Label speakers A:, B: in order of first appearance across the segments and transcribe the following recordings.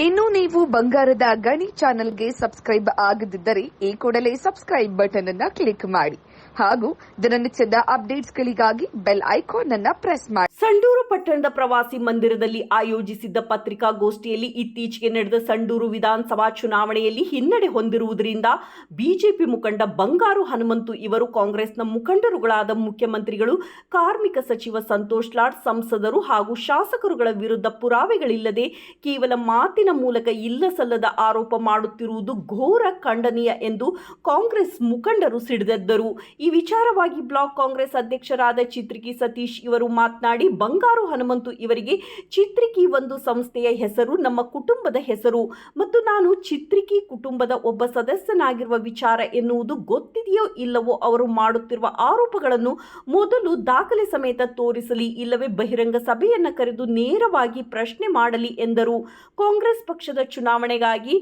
A: ಇನ್ನು ನೀವು ಬಂಗಾರದ ಗಣಿ ಚಾನೆಲ್ಗೆ ಸಬ್ಸ್ಕ್ರೈಬ್ ಆಗದಿದ್ದರೆ ಈ ಕೂಡಲೇ ಸಬ್ಸ್ಕ್ರೈಬ್ ಬಟನ್ ಅನ್ನು ಕ್ಲಿಕ್ ಮಾಡಿ ಹಾಗೂ ದಿನನಿತ್ಯದ ಅಪ್ಡೇಟ್ಸ್ಗಳಿಗಾಗಿ ಬೆಲ್ ಐಕಾನ್ ಅನ್ನು ಪ್ರೆಸ್ ಮಾಡಿ.
B: ಸಂಡೂರು ಪಟ್ಟಣದ ಪ್ರವಾಸಿ ಮಂದಿರದಲ್ಲಿ ಆಯೋಜಿಸಿದ್ದ ಪತ್ರಿಕಾಗೋಷ್ಠಿಯಲ್ಲಿ ಇತ್ತೀಚೆಗೆ ನಡೆದ ಸಂಡೂರು ವಿಧಾನಸಭಾ ಚುನಾವಣೆಯಲ್ಲಿ ಹಿನ್ನಡೆ ಹೊಂದಿರುವುದರಿಂದ ಬಿಜೆಪಿ ಮುಖಂಡ ಬಂಗಾರು ಹನುಮಂತು ಇವರು ಕಾಂಗ್ರೆಸ್ನ ಮುಖಂಡರುಗಳಾದ ಮುಖ್ಯಮಂತ್ರಿಗಳು, ಕಾರ್ಮಿಕ ಸಚಿವ ಸಂತೋಷ್ ಲಾಡ್, ಸಂಸದರು ಹಾಗೂ ಶಾಸಕರುಗಳ ವಿರುದ್ಧ ಪುರಾವೆಗಳಿಲ್ಲದೆ ಕೇವಲ ಮಾತಿನ ಮೂಲಕ ಇಲ್ಲಸಲ್ಲದ ಆರೋಪ ಮಾಡುತ್ತಿರುವುದು ಘೋರ ಖಂಡನೀಯ ಎಂದು ಕಾಂಗ್ರೆಸ್ ಮುಖಂಡರು ಸಿಡಿದೆದ್ದರು. ಈ ವಿಚಾರವಾಗಿ ಬ್ಲಾಕ್ ಕಾಂಗ್ರೆಸ್ ಅಧ್ಯಕ್ಷರಾದ ಚಿತ್ರಿಕಿ ಸತೀಶ್ ಇವರು ಮಾತನಾಡಿ, ಬಂಗಾರು ಹನುಮಂತು ಇವರಿಗೆ ಚಿತ್ರಿಕಿ ಒಂದು ಸಂಸ್ಥೆಯ ಹೆಸರು, ನಮ್ಮ ಕುಟುಂಬದ ಹೆಸರು ಮತ್ತು ನಾನು ಚಿತ್ರಿಕಿ ಕುಟುಂಬದ ಒಬ್ಬ ಸದಸ್ಯನಾಗಿರುವ ವಿಚಾರ ಎನ್ನುವುದು ಗೊತ್ತಿದೆಯೋ ಇಲ್ಲವೋ ಅವರು ಮಾಡುತ್ತಿರುವ ಆರೋಪಗಳನ್ನು ಮೊದಲು ದಾಖಲೆ ಸಮೇತ ತೋರಿಸಲಿ, ಇಲ್ಲವೇ ಬಹಿರಂಗ ಸಭೆಯನ್ನು ಕರೆದು ನೇರವಾಗಿ ಪ್ರಶ್ನೆ ಮಾಡಲಿ ಎಂದರು. ಕಾಂಗ್ರೆಸ್ ಪಕ್ಷದ ಚುನಾವಣೆಗಾಗಿ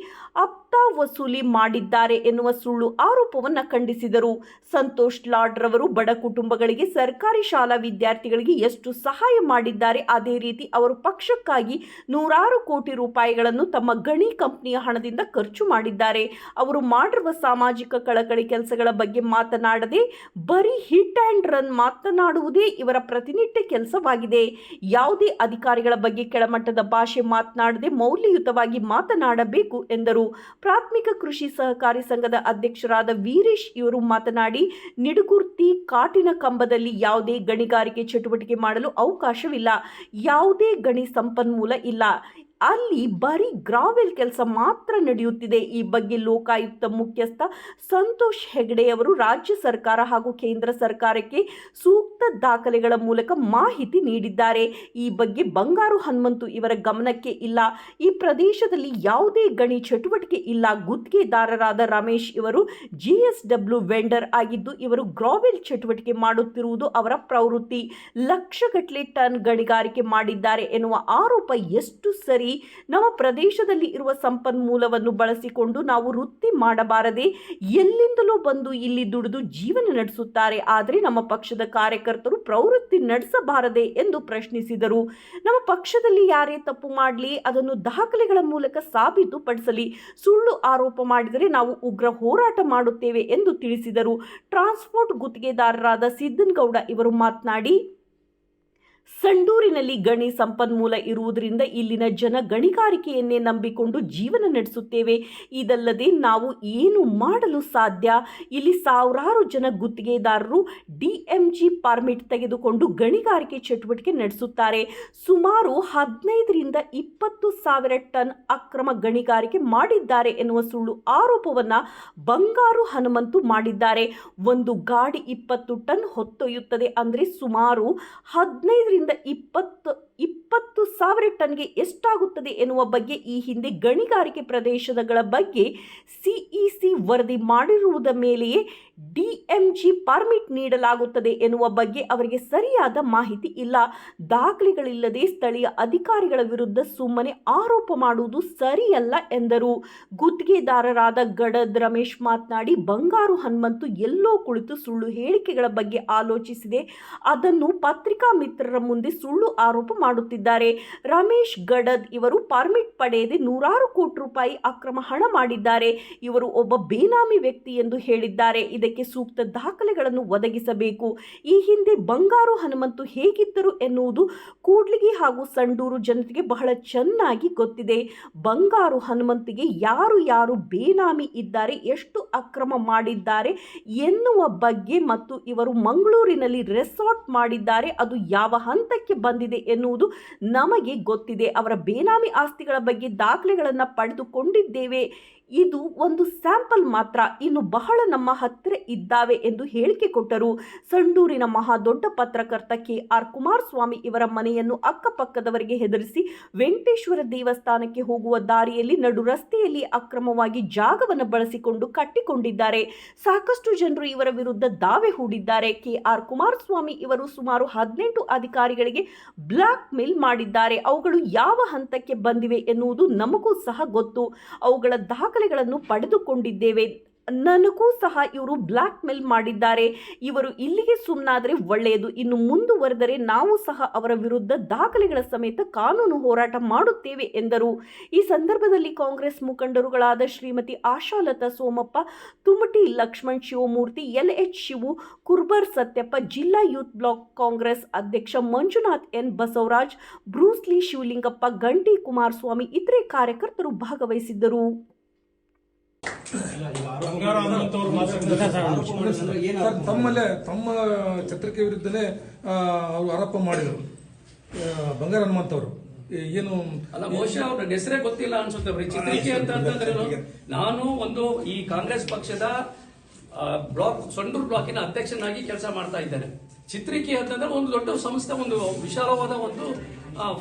B: ಅಪ್ತಾ ವಸೂಲಿ ಮಾಡಿದ್ದಾರೆ ಎನ್ನುವ ಸುಳ್ಳು ಆರೋಪವನ್ನು ಖಂಡಿಸಿದರು. ಸಂತೋಷ್ ಲಾಡ್ ರವರು ಬಡ ಕುಟುಂಬಗಳಿಗೆ, ಸರ್ಕಾರಿ ಶಾಲಾ ವಿದ್ಯಾರ್ಥಿಗಳಿಗೆ ಎಷ್ಟು ಸಹಾಯ ಮಾಡಿದ್ದಾರೆ, ಅದೇ ರೀತಿ ಅವರು ಪಕ್ಷಕ್ಕಾಗಿ ನೂರಾರು ಕೋಟಿ ರೂಪಾಯಿಗಳನ್ನು ತಮ್ಮ ಗಣಿ ಕಂಪನಿಯ ಹಣದಿಂದ ಖರ್ಚು ಮಾಡಿದ್ದಾರೆ. ಅವರು ಮಾಡಿರುವ ಸಾಮಾಜಿಕ ಕಳಕಳಿ ಕೆಲಸಗಳ ಬಗ್ಗೆ ಮಾತನಾಡದೆ ಬರೀ ಹಿಟ್ ಆ್ಯಂಡ್ ರನ್ ಮಾತನಾಡುವುದೇ ಇವರ ಪ್ರತಿನಿತ್ಯ ಕೆಲಸವಾಗಿದೆ. ಯಾವುದೇ ಅಧಿಕಾರಿಗಳ ಬಗ್ಗೆ ಕೆಳಮಟ್ಟದ ಭಾಷೆ ಮಾತನಾಡದೆ ಮೌಲ್ಯಯುತವಾಗಿ ಮಾತನಾಡಬೇಕು ಎಂದರು. ಪ್ರಾಥಮಿಕ ಕೃಷಿ ಸಹಕಾರಿ ಸಂಘದ ಅಧ್ಯಕ್ಷರಾದ ವೀರೇಶ್ ಇವರು ಮಾತನಾಡಿ, ನಿಡುಗುರ್ತಿ ಕಾಟಿನ ಕಂಬದಲ್ಲಿ ಯಾವುದೇ ಗಣಿಗಾರಿಕೆ ಚಟುವಟಿಕೆ ಮಾಡಲು ಅವಕಾಶವಿಲ್ಲ, ಯಾವುದೇ ಗಣಿ ಸಂಪನ್ಮೂಲ ಇಲ್ಲ, ಅಲ್ಲಿ ಬರೀ ಗ್ರಾವೆಲ್ ಕೆಲಸ ಮಾತ್ರ ನಡೆಯುತ್ತಿದೆ. ಈ ಬಗ್ಗೆ ಲೋಕಾಯುಕ್ತ ಮುಖ್ಯಸ್ಥ ಸಂತೋಷ್ ಹೆಗಡೆ ಅವರು ರಾಜ್ಯ ಸರ್ಕಾರ ಹಾಗೂ ಕೇಂದ್ರ ಸರ್ಕಾರಕ್ಕೆ ಸೂಕ್ತ ದಾಖಲೆಗಳ ಮೂಲಕ ಮಾಹಿತಿ ನೀಡಿದ್ದಾರೆ. ಈ ಬಗ್ಗೆ ಬಂಗಾರು ಹನುಮಂತು ಇವರ ಗಮನಕ್ಕೆ ಇಲ್ಲ. ಈ ಪ್ರದೇಶದಲ್ಲಿ ಯಾವುದೇ ಗಣಿ ಚಟುವಟಿಕೆ ಇಲ್ಲ. ಗುತ್ತಿಗೆದಾರರಾದ ರಮೇಶ್ ಇವರು GSW ವೆಂಡರ್ ಆಗಿದ್ದು ಇವರು ಗ್ರಾವೆಲ್ ಚಟುವಟಿಕೆ ಮಾಡುತ್ತಿರುವುದು ಅವರ ಪ್ರವೃತ್ತಿ. ಲಕ್ಷಗಟ್ಟಲೆ ಟನ್ ಗಣಿಗಾರಿಕೆ ಮಾಡಿದ್ದಾರೆ ಎನ್ನುವ ಆರೋಪ ಎಷ್ಟು ಸರಿ? ನಮ್ಮ ಪ್ರದೇಶದಲ್ಲಿ ಇರುವ ಸಂಪನ್ಮೂಲವನ್ನು ಬಳಸಿಕೊಂಡು ನಾವು ವೃತ್ತಿ ಮಾಡಬಾರದೆ? ಎಲ್ಲಿಂದಲೂ ಬಂದು ಇಲ್ಲಿ ದುಡಿದು ಜೀವನ ನಡೆಸುತ್ತಾರೆ, ಆದರೆ ನಮ್ಮ ಪಕ್ಷದ ಕಾರ್ಯಕರ್ತರು ಪ್ರವೃತ್ತಿ ನಡೆಸಬಾರದೆ ಎಂದು ಪ್ರಶ್ನಿಸಿದರು. ನಮ್ಮ ಪಕ್ಷದಲ್ಲಿ ಯಾರೇ ತಪ್ಪು ಮಾಡಲಿ ಅದನ್ನು ದಾಖಲೆಗಳ ಮೂಲಕ ಸಾಬೀತುಪಡಿಸಲಿ, ಸುಳ್ಳು ಆರೋಪ ಮಾಡಿದರೆ ನಾವು ಉಗ್ರ ಹೋರಾಟ ಮಾಡುತ್ತೇವೆ ಎಂದು ತಿಳಿಸಿದರು. ಟ್ರಾನ್ಸ್ಪೋರ್ಟ್ ಗುತ್ತಿಗೆದಾರರಾದ ಸಿದ್ದನಗೌಡ ಇವರು ಮಾತನಾಡಿ, ಸಂಡೂರಿನಲ್ಲಿ ಗಣಿ ಸಂಪನ್ಮೂಲ ಇರುವುದರಿಂದ ಇಲ್ಲಿನ ಜನ ಗಣಿಗಾರಿಕೆಯನ್ನೇ ನಂಬಿಕೊಂಡು ಜೀವನ ನಡೆಸುತ್ತೇವೆ. ಇದಲ್ಲದೆ ನಾವು ಏನು ಮಾಡಲು ಸಾಧ್ಯ? ಇಲ್ಲಿ ಸಾವಿರಾರು ಜನ ಗುತ್ತಿಗೆದಾರರು DMG ಪರ್ಮಿಟ್ ತೆಗೆದುಕೊಂಡು ಗಣಿಗಾರಿಕೆ ಚಟುವಟಿಕೆ ನಡೆಸುತ್ತಾರೆ. ಸುಮಾರು 15ರಿಂದ 20 ಸಾವಿರ ಟನ್ ಅಕ್ರಮ ಗಣಿಗಾರಿಕೆ ಮಾಡಿದ್ದಾರೆ ಎನ್ನುವ ಸುಳ್ಳು ಆರೋಪವನ್ನು ಬಂಗಾರು ಹನುಮಂತು ಮಾಡಿದ್ದಾರೆ. ಒಂದು ಗಾಡಿ 20 ಟನ್ ಹೊತ್ತೊಯ್ಯುತ್ತದೆ ಅಂದರೆ ಸುಮಾರು 15ರಿಂದ 20 ಸಾವಿರ ಟನ್ಗೆ ಎಷ್ಟಾಗುತ್ತದೆ ಎನ್ನುವ ಬಗ್ಗೆ ಈ ಹಿಂದೆ ಗಣಿಗಾರಿಕೆ ಪ್ರದೇಶಗಳ ಬಗ್ಗೆ CEC ವರದಿ ಮಾಡಿರುವುದ ಮೇಲೆಯೇ DMG ಪರ್ಮಿಟ್ ನೀಡಲಾಗುತ್ತದೆ ಎನ್ನುವ ಬಗ್ಗೆ ಅವರಿಗೆ ಸರಿಯಾದ ಮಾಹಿತಿ ಇಲ್ಲ. ದಾಖಲೆಗಳಿಲ್ಲದೆ ಸ್ಥಳೀಯ ಅಧಿಕಾರಿಗಳ ವಿರುದ್ಧ ಸುಮ್ಮನೆ ಆರೋಪ ಮಾಡುವುದು ಸರಿಯಲ್ಲ ಎಂದರು. ಗುತ್ತಿಗೆದಾರರಾದ ಗಡದ್ ರಮೇಶ್ ಮಾತನಾಡಿ, ಬಂಗಾರು ಹನುಮಂತು ಎಲ್ಲೋ ಕುಳಿತು ಸುಳ್ಳು ಹೇಳಿಕೆಗಳ ಬಗ್ಗೆ ಆಲೋಚಿಸಿದೆ, ಅದನ್ನು ಪತ್ರಿಕಾ ಮಿತ್ರರ ಮುಂದೆ ಸುಳ್ಳು ಆರೋಪ ಮಾಡುತ್ತಿದ್ದಾರೆ. ರಮೇಶ್ ಗಡದ್ ಇವರು ಪರ್ಮಿಟ್ ಪಡೆಯದೆ ನೂರಾರು ಕೋಟಿ ರೂಪಾಯಿ ಅಕ್ರಮ ಹಣ ಮಾಡಿದ್ದಾರೆ. ಇವರು ಒಬ್ಬ ಬೇನಾಮಿ ವ್ಯಕ್ತಿ ಎಂದು ಹೇಳಿದ್ದಾರೆ. ಇದಕ್ಕೆ ಸೂಕ್ತ ದಾಖಲೆಗಳನ್ನು ಒದಗಿಸಬೇಕು. ಈ ಹಿಂದೆ ಬಂಗಾರು ಹನುಮಂತು ಹೇಗಿದ್ದರು ಎನ್ನುವುದು ಕೂಡ್ಲಿಗಿ ಹಾಗೂ ಸಂಡೂರು ಜನತೆಗೆ ಬಹಳ ಚೆನ್ನಾಗಿ ಗೊತ್ತಿದೆ. ಬಂಗಾರು ಹನುಮಂತಿಗೆ ಯಾರು ಬೇನಾಮಿ ಇದ್ದಾರೆ, ಎಷ್ಟು ಅಕ್ರಮ ಮಾಡಿದ್ದಾರೆ ಎನ್ನುವ ಬಗ್ಗೆ ಮತ್ತು ಇವರು ಮಂಗಳೂರಿನಲ್ಲಿ ರೆಸಾರ್ಟ್ ಮಾಡಿದ್ದಾರೆ, ಅದು ಯಾವ ಹಂತಕ್ಕೆ ಬಂದಿದೆ ಎನ್ನುವುದು ನಮಗೆ ಗೊತ್ತಿದೆ. ಅವರ ಬೇನಾಮಿ ಆಸ್ತಿಗಳ ಬಗ್ಗೆ ದಾಖಲೆಗಳನ್ನು ಪಡೆದುಕೊಂಡಿದ್ದೇವೆ. ಇದು ಒಂದು ಸ್ಯಾಂಪಲ್ ಮಾತ್ರ, ಇನ್ನು ಬಹಳ ನಮ್ಮ ಹತ್ತಿರ ಇದ್ದಾವೆ ಎಂದು ಹೇಳಿಕೆ ಕೊಟ್ಟರು. ಸಂಡೂರಿನ ಮಹಾದೊಡ್ಡ ಪತ್ರಕರ್ತ KR ಕುಮಾರಸ್ವಾಮಿ ಇವರ ಮನೆಯನ್ನು ಅಕ್ಕಪಕ್ಕದವರಿಗೆ ಹೆದರಿಸಿ ವೆಂಕಟೇಶ್ವರ ದೇವಸ್ಥಾನಕ್ಕೆ ಹೋಗುವ ದಾರಿಯಲ್ಲಿ ನಡು ರಸ್ತೆಯಲ್ಲಿ ಅಕ್ರಮವಾಗಿ ಜಾಗವನ್ನು ಬಳಸಿಕೊಂಡು ಕಟ್ಟಿಕೊಂಡಿದ್ದಾರೆ. ಸಾಕಷ್ಟು ಜನರು ಇವರ ವಿರುದ್ಧ ದಾವೆ ಹೂಡಿದ್ದಾರೆ. KR ಕುಮಾರಸ್ವಾಮಿ ಇವರು ಸುಮಾರು 18 ಅಧಿಕಾರಿಗಳಿಗೆ ಬ್ಲಾಕ್ ಮೇಲ್ ಮಾಡಿದ್ದಾರೆ. ಅವುಗಳು ಯಾವ ಹಂತಕ್ಕೆ ಬಂದಿವೆ ಎನ್ನುವುದು ನಮಗೂ ಸಹ ಗೊತ್ತು. ಅವುಗಳ ದಾಖಲೆಗಳನ್ನು ಪಡೆದುಕೊಂಡಿದ್ದೇವೆ. ನನಗೂ ಸಹ ಇವರು ಬ್ಲ್ಯಾಕ್ ಮೇಲ್ ಮಾಡಿದ್ದಾರೆ. ಇವರು ಇಲ್ಲಿಗೆ ಸುಮ್ಮನಾದರೆ ಒಳ್ಳೆಯದು. ಇನ್ನು ಮುಂದುವರೆದರೆ ನಾವು ಸಹ ಅವರ ವಿರುದ್ಧ ದಾಖಲೆಗಳ ಸಮೇತ ಕಾನೂನು ಹೋರಾಟ ಮಾಡುತ್ತೇವೆ ಎಂದರು. ಈ ಸಂದರ್ಭದಲ್ಲಿ ಕಾಂಗ್ರೆಸ್ ಮುಖಂಡರುಗಳಾದ ಶ್ರೀಮತಿ ಆಶಾಲತಾ ಸೋಮಪ್ಪ, ತುಮಟಿ ಲಕ್ಷ್ಮಣ್ ಶಿವಮೂರ್ತಿ, LH ಶಿವು, ಕುರ್ಬರ್ ಸತ್ಯಪ್ಪ, ಜಿಲ್ಲಾ ಯೂತ್ ಬ್ಲಾಕ್ ಕಾಂಗ್ರೆಸ್ ಅಧ್ಯಕ್ಷ ಮಂಜುನಾಥ್ ಎನ್, ಬಸವರಾಜ್, ಬ್ರೂಸ್ಲಿ, ಶಿವಲಿಂಗಪ್ಪ, ಗಂಟಿ ಕುಮಾರಸ್ವಾಮಿ ಇತರೆ ಕಾರ್ಯಕರ್ತರು ಭಾಗವಹಿಸಿದ್ದರು.
C: ತಮ್ಮ ಛತ್ರಕ್ಕೆ ವಿರುದ್ಧನೇ ಅವರು ಆರೋಪ ಮಾಡಿದರು. ಬಂಗಾರ ಹನುಮಂತ್ ಅವರು ಏನು
D: ಅಲ್ಲ, ಬಹುಶಃ ಅವ್ರ ಹೆಸರೇ ಗೊತ್ತಿಲ್ಲ ಅನ್ಸುತ್ತೆ. ಚಿತ್ರಿಕೆ ಅಂತಂದ್ರೆ ನಾನು ಈ ಕಾಂಗ್ರೆಸ್ ಪಕ್ಷದ ಸೊಂಡೂರು ಬ್ಲಾಕಿನ ಅಧ್ಯಕ್ಷನಾಗಿ ಕೆಲಸ ಮಾಡ್ತಾ ಇದ್ದೇನೆ. ಚಿತ್ರಿಕೆ ಅಂತಂದ್ರೆ ಒಂದು ದೊಡ್ಡ ಸಂಸ್ಥೆ, ಒಂದು ವಿಶಾಲವಾದ ಒಂದು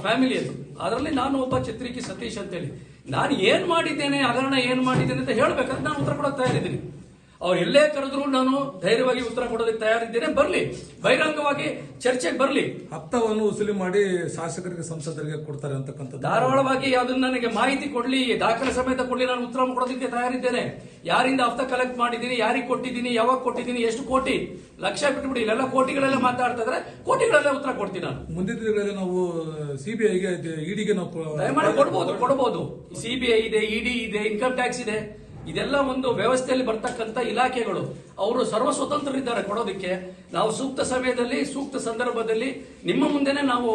D: ಫ್ಯಾಮಿಲಿ ಅದು. ಅದರಲ್ಲಿ ನಾನು ಒಬ್ಬ ಚಿತ್ರಿಕೆ ಸತೀಶ್ ಅಂತೇಳಿ ನಾನು ಏನ್ ಮಾಡಿದ್ದೇನೆ, ಹಗರಣ ಏನ್ ಮಾಡಿದ್ದೇನೆ ಅಂತ ಹೇಳ್ಬೇಕಂದ್ರೆ ನಾನು ಉತ್ತರ ಕೊಡೋಕೆ ತಯಾರಿದ್ದೀನಿ. ಅವ್ರು ಎಲ್ಲೇ ಕರೆದ್ರು ನಾನು ಧೈರ್ಯವಾಗಿ ಉತ್ತರ ಕೊಡೋದಕ್ಕೆ ತಯಾರಿದ್ದೇನೆ. ಬರ್ಲಿ, ಬಹಿರಂಗವಾಗಿ ಚರ್ಚೆಗೆ ಬರ್ಲಿ.
C: ಹತ್ತವನ್ನು ವಸೂಲಿ ಮಾಡಿ ಶಾಸಕರಿಗೆ, ಸಂಸದರಿಗೆ ಕೊಡ್ತಾರೆ ಅಂತಕ್ಕಂಥದ್ದು
D: ಧಾರಾಳವಾಗಿ ಅದನ್ನ ನನಗೆ ಮಾಹಿತಿ ಕೊಡ್ಲಿ, ದಾಖಲೆ ಸಮೇತ ಕೊಡ್ಲಿ, ನಾನು ಉತ್ತರ ಕೊಡೋದಕ್ಕೆ ತಯಾರಿದ್ದೇನೆ. ಯಾರಿಂದ ಹಫ್ತ ಕಲೆಕ್ಟ್ ಮಾಡಿದ್ದೀನಿ, ಯಾರಿಗೆ ಕೊಟ್ಟಿದ್ದೀನಿ, ಯಾವಾಗ ಕೊಟ್ಟಿದ್ದೀನಿ, ಎಷ್ಟು ಕೋಟಿ, ಲಕ್ಷ ಬಿಟ್ಬಿಡಿ, ಇಲ್ಲೆಲ್ಲ ಕೋಟಿಗಳೆಲ್ಲ ಮಾತಾಡ್ತಾ ಇದ್ರೆ ಕೋಟಿಗಳೆಲ್ಲ ಉತ್ತರ ಕೊಡ್ತೀನಿ ನಾನು.
C: ಮುಂದಿನ ದಿನಗಳಲ್ಲಿ ನಾವು ಸಿಬಿಐಗೆ, ಇಡಿಗೆ ನಾವು
D: ದಯಮಾಡಿ ಕೊಡಬಹುದು. ಸಿಬಿಐ ಇದೆ, ಇಡಿ ಇದೆ, ಇನ್ಕಮ್ ಟ್ಯಾಕ್ಸ್ ಇದೆ. ಇದೆಲ್ಲ ಒಂದು ವ್ಯವಸ್ಥೆಯಲ್ಲಿ ಬರ್ತಕ್ಕಂಥ ಇಲಾಖೆಗಳು. ಅವರು ಸರ್ವ ಸ್ವತಂತ್ರರಿದ್ದಾರೆ ಕೊಡೋದಕ್ಕೆ. ನಾವು ಸೂಕ್ತ ಸಮಯದಲ್ಲಿ, ಸೂಕ್ತ ಸಂದರ್ಭದಲ್ಲಿ ನಿಮ್ಮ ಮುಂದೆನೆ ನಾವು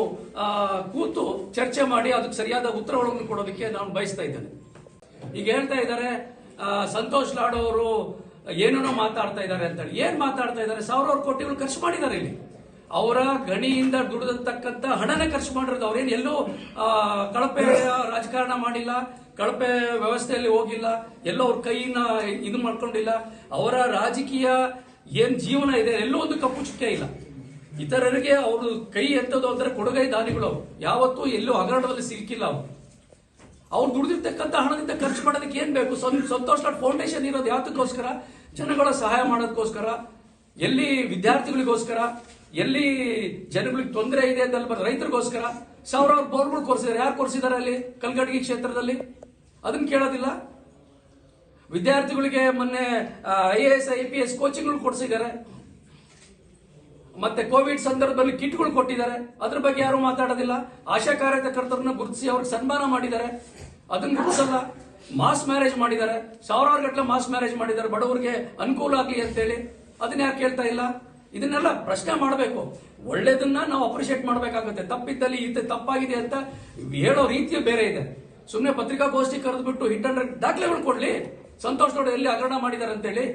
D: ಕೂತು ಚರ್ಚೆ ಮಾಡಿ ಅದಕ್ಕೆ ಸರಿಯಾದ ಉತ್ತರಗಳನ್ನು ಕೊಡೋದಕ್ಕೆ ನಾನು ಬಯಸ್ತಾ ಇದ್ದೇನೆ. ಈಗ ಹೇಳ್ತಾ ಇದ್ದಾರೆ ಸಂತೋಷ್ ಲಾಡ್ ಅವರು ಏನೇನೋ ಮಾತಾಡ್ತಾ ಇದ್ದಾರೆ ಅಂತೇಳಿ. ಏನ್ ಮಾತಾಡ್ತಾ ಇದ್ದಾರೆ? ಸಾವಿರಾರು ಕೋಟಿಗಳು ಖರ್ಚು ಮಾಡಿದ್ದಾರೆ ಇಲ್ಲಿ. ಅವರ ಗಣಿಯಿಂದ ದುಡಿದತಕ್ಕಂಥ ಹಣನೇ ಖರ್ಚು ಮಾಡಿರೋದು. ಅವ್ರೇನು ಎಲ್ಲೂ ಕಳಪೆ ರಾಜಕಾರಣ ಮಾಡಿಲ್ಲ, ಕಳಪೆ ವ್ಯವಸ್ಥೆಯಲ್ಲಿ ಹೋಗಿಲ್ಲ, ಎಲ್ಲೋ ಅವ್ರ ಕೈನ ಇದು ಮಾಡ್ಕೊಂಡಿಲ್ಲ. ಅವರ ರಾಜಕೀಯ ಏನ್ ಜೀವನ ಇದೆ ಎಲ್ಲೂ ಒಂದು ಕಪ್ಪು ಚುಕ್ಕೆ ಇಲ್ಲ. ಇತರರಿಗೆ ಅವರು ಕೈ ಎತ್ತದು ಅಂದ್ರೆ ಕೊಡುಗೈ ದಾನಿಗಳು. ಯಾವತ್ತೂ ಎಲ್ಲೂ ಹಗರಣದಲ್ಲಿ ಸಿಕ್ಕಿಲ್ಲ. ಅವ್ರು ದುಡಿದಿರ್ತಕ್ಕಂಥ ಹಣದಿಂದ ಖರ್ಚು ಮಾಡೋದಕ್ಕೆ ಏನ್ ಬೇಕು? ಸಂತೋಷ್ ಲಾಡ್ ಫೌಂಡೇಶನ್ ಇರೋದು ಯಾತಕ್ಕೋಸ್ಕರ? ಜನಗಳ ಸಹಾಯ ಮಾಡೋದಕ್ಕೋಸ್ಕರ, ಎಲ್ಲಿ ವಿದ್ಯಾರ್ಥಿಗಳಿಗೋಸ್ಕರ, ಎಲ್ಲಿ ಜನಗಳಿಗೆ ತೊಂದರೆ ಇದೆ ಅಂತ ರೈತರಿಗೋಸ್ಕರ ಸಾವಿರಾರು ಬೋರ್ಗಳು ಕೊರ್ಸಿದ್ದಾರೆ. ಯಾರು ಕೊರ್ಸಿದ್ದಾರೆ ಅಲ್ಲಿ ಕಲ್ಗಡ್ಗಿ ಕ್ಷೇತ್ರದಲ್ಲಿ? ಅದನ್ನ ಕೇಳೋದಿಲ್ಲ. ವಿದ್ಯಾರ್ಥಿಗಳಿಗೆ ಮೊನ್ನೆ IAS IPS ಕೋಚಿಂಗ್ಗಳು ಕೊಡಿಸಿದ್ದಾರೆ. ಮತ್ತೆ ಕೋವಿಡ್ ಸಂದರ್ಭದಲ್ಲಿ ಕಿಟ್ಗಳು ಕೊಟ್ಟಿದ್ದಾರೆ. ಅದ್ರ ಬಗ್ಗೆ ಯಾರು ಮಾತಾಡೋದಿಲ್ಲ. ಆಶಾ ಕಾರ್ಯಕರ್ತರನ್ನ ಗುರುತಿಸಿ ಅವ್ರಿಗೆ ಸನ್ಮಾನ ಮಾಡಿದ್ದಾರೆ. ಅದನ್ನ ಗುರುತಿಸಲ್ಲ. ಮಾಸ್ ಮ್ಯಾರೇಜ್ ಮಾಡಿದ್ದಾರೆ, ಸಾವಿರಾರು ಗಟ್ಟಲೆ ಮಾಸ್ ಮ್ಯಾರೇಜ್ ಮಾಡಿದ್ದಾರೆ ಬಡವರಿಗೆ ಅನುಕೂಲ ಆಗಲಿ ಅಂತೇಳಿ. ಅದನ್ನ ಯಾರು ಕೇಳ್ತಾ ಇಲ್ಲ? ಇದನ್ನೆಲ್ಲ ಪ್ರಶ್ನೆ ಮಾಡಬೇಕು. ಒಳ್ಳೇದನ್ನ ನಾವು ಅಪ್ರಿಶಿಯೇಟ್ ಮಾಡಬೇಕಾಗುತ್ತೆ. ತಪ್ಪಿದ್ದಲ್ಲಿ ಇದು ತಪ್ಪಾಗಿದೆ ಅಂತ ಹೇಳೋ ರೀತಿಯು ಬೇರೆ ಇದೆ. ಸುಮ್ಮನೆ ಪತ್ರಿಕಾಗೋಷ್ಠಿ ಕರೆದ್ಬಿಟ್ಟು ಹಿಟ್ ಅಂಡ್ ದಾಖಲೆಗಳು ಕೊಡ್ಲಿ. ಸಂತೋಷ್ ಲಾಡ್ ಎಲ್ಲಿ ಹಗರಣ ಮಾಡಿದ್ದಾರೆ ಅಂತೇಳಿ,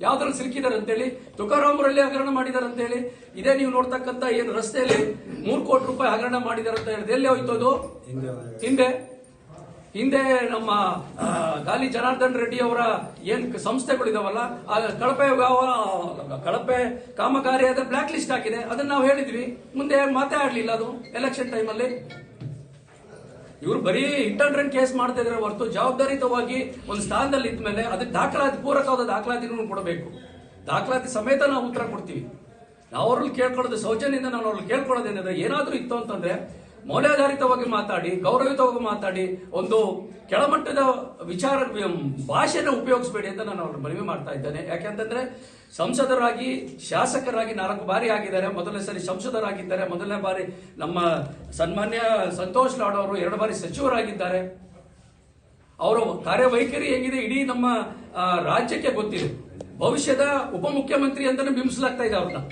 D: ಯಾವ್ದ್ರಲ್ಲಿ ಸಿಲುಕಿದ್ದಾರೆ ಅಂತೇಳಿ, ತುಕಾರಾಮರಲ್ಲಿ ಹಗರಣ ಮಾಡಿದ್ದಾರೆ ಅಂತೇಳಿ. ಇದೇ ನೀವು ನೋಡ್ತಕ್ಕಂಥ ಏನು ರಸ್ತೆಯಲ್ಲಿ 3 ಕೋಟಿ ರೂಪಾಯಿ ಹಗರಣ ಮಾಡಿದ್ದಾರೆ ಅಂತ ಹೇಳಿದ್ರೆ ಎಲ್ಲಿ ಹೋಯ್ತದು? ಹಿಂದೆ ನಮ್ಮ ಗಾಲಿ ಜನಾರ್ದನ್ ರೆಡ್ಡಿ ಅವರ ಏನ್ ಸಂಸ್ಥೆಗಳಿದಾವಲ್ಲ, ಕಳಪೆ ಕಾಮಗಾರಿ ಅದ ಬ್ಲಾಕ್ ಲಿಸ್ಟ್ ಹಾಕಿದೆ. ಅದನ್ನ ನಾವು ಹೇಳಿದ್ವಿ. ಮುಂದೆ ಮಾತಾಡ್ಲಿಲ್ಲ ಅದು ಎಲೆಕ್ಷನ್ ಟೈಮಲ್ಲಿ. ಇವರು ಬರೀ ಹಿಟ್ ಅಂಡ್ ರನ್ ಕೇಸ್ ಮಾಡ್ತಾ ಇದ್ರೆ ಹೊರತು ಜವಾಬ್ದಾರಿತವಾಗಿ ಒಂದು ಸ್ಥಾನದಲ್ಲಿ ಇದ್ಮೇಲೆ ಅದಕ್ಕೆ ದಾಖಲಾತಿ, ಪೂರಕವಾದ ದಾಖಲಾತಿಗಳನ್ನು ಕೊಡಬೇಕು. ದಾಖಲಾತಿ ಸಮೇತ ನಾವು ಉತ್ತರ ಕೊಡ್ತೀವಿ. ನಾವು ಅವ್ರಲ್ಲಿ ಕೇಳ್ಕೊಳ್ಳೋದು ಸೌಜನ್ಯದಿಂದ ನಾವು ಅವ್ರಲ್ಲಿ ಕೇಳ್ಕೊಳ್ಳೋದೇನಿದೆ, ಏನಾದ್ರೂ ಇತ್ತು ಅಂತಂದ್ರೆ ಮೌಲ್ಯಾಧಾರಿತವಾಗಿ ಮಾತಾಡಿ, ಗೌರವಯುತವಾಗಿ ಮಾತಾಡಿ, ಒಂದು ಕೆಳಮಟ್ಟದ ವಿಚಾರ ಭಾಷೆನ ಉಪಯೋಗಿಸಬೇಡಿ ಅಂತ ನಾನು ಅವ್ರ ಮನವಿ ಮಾಡ್ತಾ ಇದ್ದೇನೆ. ಯಾಕೆಂತಂದ್ರೆ ಸಂಸದರಾಗಿ, ಶಾಸಕರಾಗಿ 4 ಬಾರಿ ಆಗಿದ್ದಾರೆ. ಮೊದಲನೇ ಸರಿ ಸಂಸದರಾಗಿದ್ದಾರೆ. ಮೊದಲನೇ ಬಾರಿ ನಮ್ಮ ಸನ್ಮಾನ್ಯ ಸಂತೋಷ್ ಲಾಡ್ ಅವರು 2 ಬಾರಿ ಸಚಿವರಾಗಿದ್ದಾರೆ. ಅವರ ಕಾರ್ಯವೈಖರಿ ಹೇಗಿದೆ ಇಡೀ ನಮ್ಮ ರಾಜ್ಯಕ್ಕೆ ಗೊತ್ತಿದೆ. ಭವಿಷ್ಯದ ಉಪಮುಖ್ಯಮಂತ್ರಿ ಅಂತಾನೆ ಬಿಂಬಿಸಲಾಗ್ತಾ ಇದೆ ಅವ್ರನ್ನ,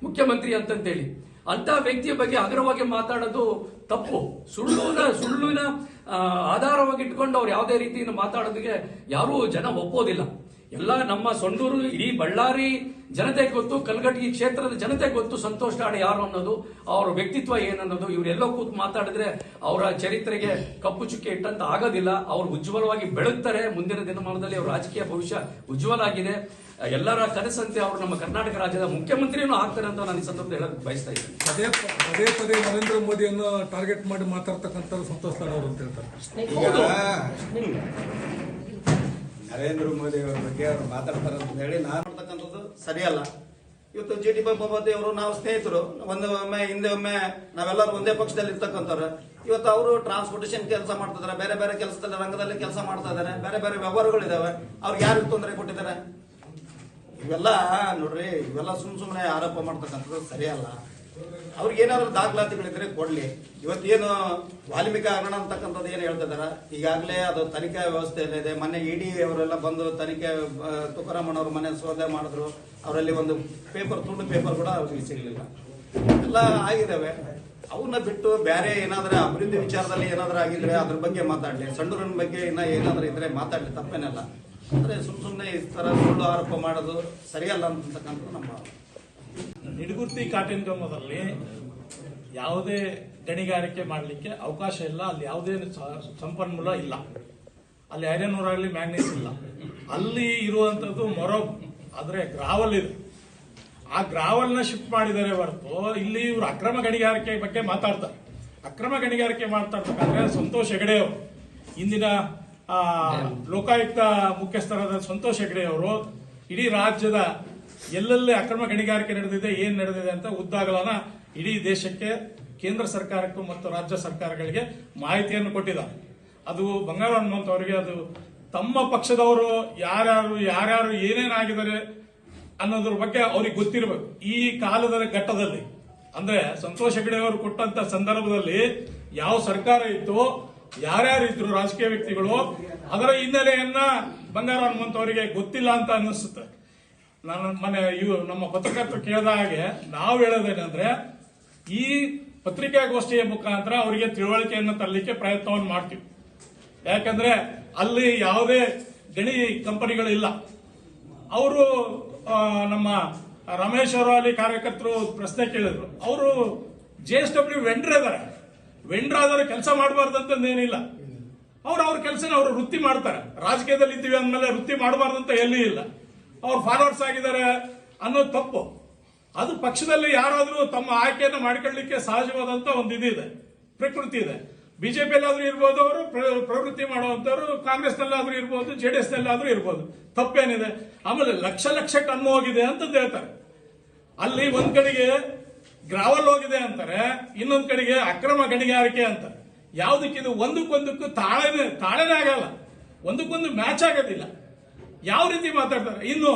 D: ಮುಖ್ಯಮಂತ್ರಿ ಅಂತಂತೇಳಿ. ಅಂತ ವ್ಯಕ್ತಿಯ ಬಗ್ಗೆ ಹಗುರವಾಗಿ ಮಾತಾಡೋದು ತಪ್ಪು. ಸುಳ್ಳಿನ ಆಧಾರವಾಗಿ ಇಟ್ಕೊಂಡು ಅವ್ರು ಯಾವುದೇ ರೀತಿಯಿಂದ ಮಾತಾಡೋದಕ್ಕೆ ಯಾರೂ ಜನ ಒಪ್ಪೋದಿಲ್ಲ. ಎಲ್ಲ ನಮ್ಮ ಸೊಂಡೂರು, ಇಡೀ ಬಳ್ಳಾರಿ ಜನತೆಗೆ ಗೊತ್ತು, ಕಲ್ಗಟ್ಟಿ ಕ್ಷೇತ್ರದ ಜನತೆಗೆ ಗೊತ್ತು ಸಂತೋಷ್ ಲಾಡ್ ಯಾರು ಅನ್ನೋದು, ಅವರ ವ್ಯಕ್ತಿತ್ವ ಏನನ್ನೋದು. ಇವರೆಲ್ಲೋ ಕೂತು ಮಾತಾಡಿದ್ರೆ ಅವರ ಚರಿತ್ರೆಗೆ ಕಪ್ಪು ಚುಕ್ಕೆ ಇಟ್ಟಂತ ಆಗೋದಿಲ್ಲ. ಅವರು ಉಜ್ವಲವಾಗಿ ಬೆಳಗ್ತಾರೆ. ಮುಂದಿನ ದಿನಮಾನದಲ್ಲಿ ಅವರ ರಾಜಕೀಯ ಭವಿಷ್ಯ ಉಜ್ವಲ ಆಗಿದೆ. ಎಲ್ಲರ ಕನಸಂತೆ ಅವರು ನಮ್ಮ ಕರ್ನಾಟಕ ರಾಜ್ಯದ ಮುಖ್ಯಮಂತ್ರಿನೂ ಆಗ್ತಾರೆ ಅಂತ ನಾನು ಈ ಸಂದರ್ಭದಲ್ಲಿ ಹೇಳಕ್ ಬಯಸ್ತಾ ಇದ್ದೇನೆ.
C: ಪದೇ ನರೇಂದ್ರ ಮೋದಿಯನ್ನು ಟಾರ್ಗೆಟ್ ಮಾಡಿ ಮಾತಾಡ್ತಕ್ಕಂಥ ಸಂತೋಷ್ ಲಾಡ್ ಅವರು ಅಂತ ಹೇಳ್ತಾರೆ.
E: ನರೇಂದ್ರ ಮೋದಿ ಅವರ ಬಗ್ಗೆ ಅವರು ಮಾತಾಡ್ತಾರೆ ಅಂತ ಹೇಳಿ ನಾನು ಮಾಡ್ತಕ್ಕಂಥದ್ದು ಸರಿಯಲ್ಲ. ಇವತ್ತು GT ಮೊಹಮ್ಮದಿ ಅವರು ನಾವು ಸ್ನೇಹಿತರು, ಒಮ್ಮೆ ಹಿಂದೆ ಒಮ್ಮೆ ನಾವೆಲ್ಲರೂ ಒಂದೇ ಪಕ್ಷದಲ್ಲಿ ಇರ್ತಕ್ಕಂಥವ್ರು. ಇವತ್ತು ಅವರು ಟ್ರಾನ್ಸ್ಪೋರ್ಟೇಷನ್ ಕೆಲಸ ಮಾಡ್ತಿದ್ದಾರೆ, ಬೇರೆ ಬೇರೆ ಕೆಲಸದಲ್ಲಿ ರಂಗದಲ್ಲಿ ಕೆಲಸ ಮಾಡ್ತಾ ಇದ್ದಾರೆ, ಬೇರೆ ಬೇರೆ ವ್ಯವಹಾರಗಳಿದಾವೆ. ಅವ್ರಿಗೆ ಯಾರು ತೊಂದರೆ ಕೊಟ್ಟಿದ್ದಾರೆ? ಇವೆಲ್ಲ ನೋಡ್ರಿ, ಇವೆಲ್ಲ ಸುಮ್ಮನೆ ಆರೋಪ ಮಾಡ್ತಕ್ಕಂಥದ್ದು ಸರಿಯಲ್ಲ. ಅವ್ರಿಗೆ ಏನಾದ್ರು ದಾಖಲಾತಿಗಳಿದ್ರೆ ಕೊಡ್ಲಿ. ಇವತ್ತೇನು ವಾಲ್ಮೀಕಿ ಹಗರಣ ಅಂತಕ್ಕಂಥದ್ದು ಏನು ಹೇಳ್ತಿದಾರ, ಈಗಾಗಲೇ ಅದು ತನಿಖಾ ವ್ಯವಸ್ಥೆಯಲ್ಲಿ ಇದೆ. ಮೊನ್ನೆ ED ಅವರೆಲ್ಲ ಬಂದು ತನಿಖೆ, ತುಕಾರಾಮಣ್ಣವ್ರ ಮನೆ ಸೋದೆ ಮಾಡಿದ್ರು. ಅವರಲ್ಲಿ ಒಂದು ತುಂಡು ಪೇಪರ್ ಕೂಡ ಅವ್ರಿಗೆ ಸಿಗಲಿಲ್ಲ. ಎಲ್ಲ ಆಗಿದ್ದಾವೆ. ಅವನ್ನ ಬಿಟ್ಟು ಬೇರೆ ಏನಾದ್ರೆ ಅಭಿವೃದ್ಧಿ ವಿಚಾರದಲ್ಲಿ ಏನಾದ್ರೂ ಆಗಿದ್ರೆ ಅದ್ರ ಬಗ್ಗೆ ಮಾತಾಡ್ಲಿ, ಸಂಡೂರಿನ ಬಗ್ಗೆ ಏನಾದ್ರೂ ಇದ್ರೆ ಮಾತಾಡ್ಲಿ, ತಪ್ಪೇನಲ್ಲ. ಅಂದ್ರೆ ಸುಮ್ಮನೆ ಈ ತರ ಸುಳ್ಳು ಆರೋಪ ಮಾಡೋದು ಸರಿಯಲ್ಲ ಅಂತಕ್ಕಂಥದ್ದು ನಮ್ಮ
F: ನಿಡಗುರ್ತಿ ಕಾಟಿನ್ ಗಮದಲ್ಲಿ ಯಾವುದೇ ಗಣಿಗಾರಿಕೆ ಮಾಡಲಿಕ್ಕೆ ಅವಕಾಶ ಇಲ್ಲ. ಅಲ್ಲಿ ಯಾವುದೇ ಸಂಪನ್ಮೂಲ ಇಲ್ಲ. ಅಲ್ಲಿ ಐರನ್ ಓರ್ ಆಗಲಿ, ಮ್ಯಾಂಗ್ನೀಸ್ ಇಲ್ಲ. ಅಲ್ಲಿ ಇರುವಂತದ್ದು ಮೊರಬ್, ಆದ್ರೆ ಗ್ರಾವಲ್ ಇದೆ. ಆ ಗ್ರಾವಲ್ನ ಶಿಫ್ಟ್ ಮಾಡಿದ್ದಾರೆ ಹೊರತು ಇಲ್ಲಿ ಇವರು ಅಕ್ರಮ ಗಣಿಗಾರಿಕೆ ಬಗ್ಗೆ ಮಾತಾಡ್ತಾರೆ. ಅಕ್ರಮ ಗಣಿಗಾರಿಕೆ ಮಾತಾಡ್ತಕ್ಕಂದ್ರೆ ಸಂತೋಷ್ ಹೆಗಡೆ ಅವರು, ಇಂದಿನ ಲೋಕಾಯುಕ್ತ ಮುಖ್ಯಸ್ಥರಾದ ಸಂತೋಷ್ ಹೆಗಡೆ ಅವರು ಇಡೀ ರಾಜ್ಯದ ಎಲ್ಲೆಲ್ಲಿ ಅಕ್ರಮ ಗಣಿಗಾರಿಕೆ ನಡೆದಿದೆ, ಏನ್ ನಡೆದಿದೆ ಅಂತ ಉದ್ದಾಗಲನ ಇಡೀ ದೇಶಕ್ಕೆ, ಕೇಂದ್ರ ಸರ್ಕಾರಕ್ಕೂ ಮತ್ತು ರಾಜ್ಯ ಸರ್ಕಾರಗಳಿಗೆ ಮಾಹಿತಿಯನ್ನು ಕೊಟ್ಟಿದ್ದಾರೆ. ಅದು ಬಂಗಾರು ಹನುಮಂತ ಅವರಿಗೆ, ಅದು ತಮ್ಮ ಪಕ್ಷದವರು ಯಾರ್ಯಾರು ಏನೇನಾಗಿದ್ದಾರೆ ಅನ್ನೋದ್ರ ಬಗ್ಗೆ ಅವ್ರಿಗೆ ಗೊತ್ತಿರಬೇಕು. ಈ ಕಾಲದ ಘಟ್ಟದಲ್ಲಿ ಅಂದ್ರೆ ಸಂತೋಷ್ ಹೆಗಡೆ ಅವರು ಕೊಟ್ಟಂತ ಸಂದರ್ಭದಲ್ಲಿ ಯಾವ ಸರ್ಕಾರ ಇತ್ತು, ಯಾರ್ಯಾರಿದ್ರು ರಾಜಕೀಯ ವ್ಯಕ್ತಿಗಳು, ಅದರ ಹಿನ್ನೆಲೆಯನ್ನ ಬಂಗಾರು ಹನುಮಂತ ಅವರಿಗೆ ಗೊತ್ತಿಲ್ಲ ಅಂತ ಅನ್ನಿಸುತ್ತೆ. ನಾನು ನಮ್ಮ ಪತ್ರಕರ್ತರು ಕೇಳಿದ ಹಾಗೆ ನಾವು ಹೇಳೋದೇನಂದ್ರೆ, ಈ ಪತ್ರಿಕಾಗೋಷ್ಠಿಯ ಮುಖಾಂತರ ಅವರಿಗೆ ತಿಳುವಳಿಕೆಯನ್ನು ತರಲಿಕ್ಕೆ ಪ್ರಯತ್ನವನ್ನು ಮಾಡ್ತೀವಿ. ಯಾಕಂದ್ರೆ ಅಲ್ಲಿ ಯಾವುದೇ ಗಣಿ ಕಂಪನಿಗಳಿಲ್ಲ. ಅವರು ನಮ್ಮ ರಮೇಶ್ ಅವರು ಅಲ್ಲಿ ಕಾರ್ಯಕರ್ತರು ಪ್ರಶ್ನೆ ಕೇಳಿದ್ರು. ಅವರು JSW ವೆಂಡರ್ ಇದಾರೆ. ವೆಂಡರ್ ಆದ್ರೆ ಕೆಲಸ ಮಾಡಬಾರ್ದಂತೇನಿಲ್ಲ. ಅವ್ರ ಕೆಲಸನ ಅವರು ವೃತ್ತಿ ಮಾಡ್ತಾರೆ. ರಾಜಕೀಯದಲ್ಲಿ ಇದ್ದೀವಿ ಅಂದ್ಮೇಲೆ ವೃತ್ತಿ ಮಾಡಬಾರ್ದಂತ ಎಲ್ಲಿ ಇಲ್ಲ. ಅವ್ರು ಫಾರ್ವರ್ಡ್ಸ್ ಆಗಿದ್ದಾರೆ ಅನ್ನೋದು ತಪ್ಪು. ಅದು ಪಕ್ಷದಲ್ಲಿ ಯಾರಾದ್ರೂ ತಮ್ಮ ಆಯ್ಕೆಯನ್ನು ಮಾಡಿಕೊಳ್ಳಲಿಕ್ಕೆ ಸಹಜವಾದಂತ ಒಂದು ಇದಿದೆ, ಪ್ರಕೃತಿ ಇದೆ. ಬಿಜೆಪಿಯಲ್ಲಾದ್ರೂ ಇರ್ಬೋದು, ಅವರು ಪ್ರವೃತ್ತಿ ಮಾಡುವಂತವ್ರು, ಕಾಂಗ್ರೆಸ್ನಲ್ಲಾದ್ರೂ ಇರ್ಬೋದು, JDS ನಲ್ಲಾದ್ರೂ ಇರ್ಬೋದು, ತಪ್ಪೇನಿದೆ. ಆಮೇಲೆ ಲಕ್ಷ ಟನ್ ಹೋಗಿದೆ ಅಂತಂದು ಹೇಳ್ತಾರೆ. ಅಲ್ಲಿ ಒಂದ್ ಕಡೆಗೆ ಗ್ರಾವಲ್ ಹೋಗಿದೆ ಅಂತಾರೆ, ಇನ್ನೊಂದ್ ಕಡೆಗೆ ಅಕ್ರಮ ಗಣಿಗಾರಿಕೆ ಅಂತಾರೆ. ಯಾವ್ದಕ್ಕಿದು ಒಂದಕ್ಕೊಂದಕ್ಕೂ ತಾಳೆನೇ ಆಗಲ್ಲ, ಒಂದಕ್ಕೊಂದು ಮ್ಯಾಚ್ ಆಗೋದಿಲ್ಲ. ಯಾವ ರೀತಿ ಮಾತಾಡ್ತಾರೆ? ಇನ್ನು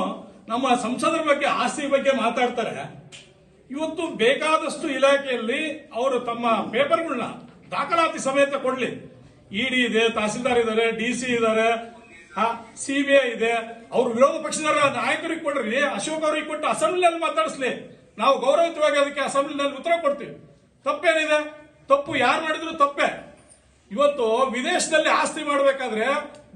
F: ನಮ್ಮ ಸಂಸದರ ಬಗ್ಗೆ, ಆಸ್ತಿ ಬಗ್ಗೆ ಮಾತಾಡ್ತಾರೆ. ಇವತ್ತು ಬೇಕಾದಷ್ಟು ಇಲಾಖೆಯಲ್ಲಿ ಅವರು ತಮ್ಮ ಪೇಪರ್ಗಳನ್ನ ದಾಖಲಾತಿ ಸಮೇತ ಕೊಡ್ಲಿ. ED ಇದೆ, ತಹಸೀಲ್ದಾರ್ ಇದ್ದಾರೆ, DC ಇದ್ದಾರೆ, CBI ಇದೆ. ಅವ್ರು ವಿರೋಧ ಪಕ್ಷದ ನಾಯಕರಿಗೆ ಕೊಡ್ರಿ, ಅಶೋಕ್ ಅವರಿಗೆ ಕೊಟ್ಟು ಅಸೆಂಬ್ಲಿನಲ್ಲಿ ಮಾತಾಡಿಸ್ಲಿ. ನಾವು ಗೌರವಯುತವಾಗಿ ಅದಕ್ಕೆ ಅಸೆಂಬ್ಲಿನಲ್ಲಿ ಉತ್ತರ ಕೊಡ್ತೀವಿ. ತಪ್ಪೇನಿದೆ? ತಪ್ಪು ಯಾರು ಮಾಡಿದ್ರು ತಪ್ಪೇ. ಇವತ್ತು ವಿದೇಶದಲ್ಲಿ ಆಸ್ತಿ ಮಾಡಬೇಕಾದ್ರೆ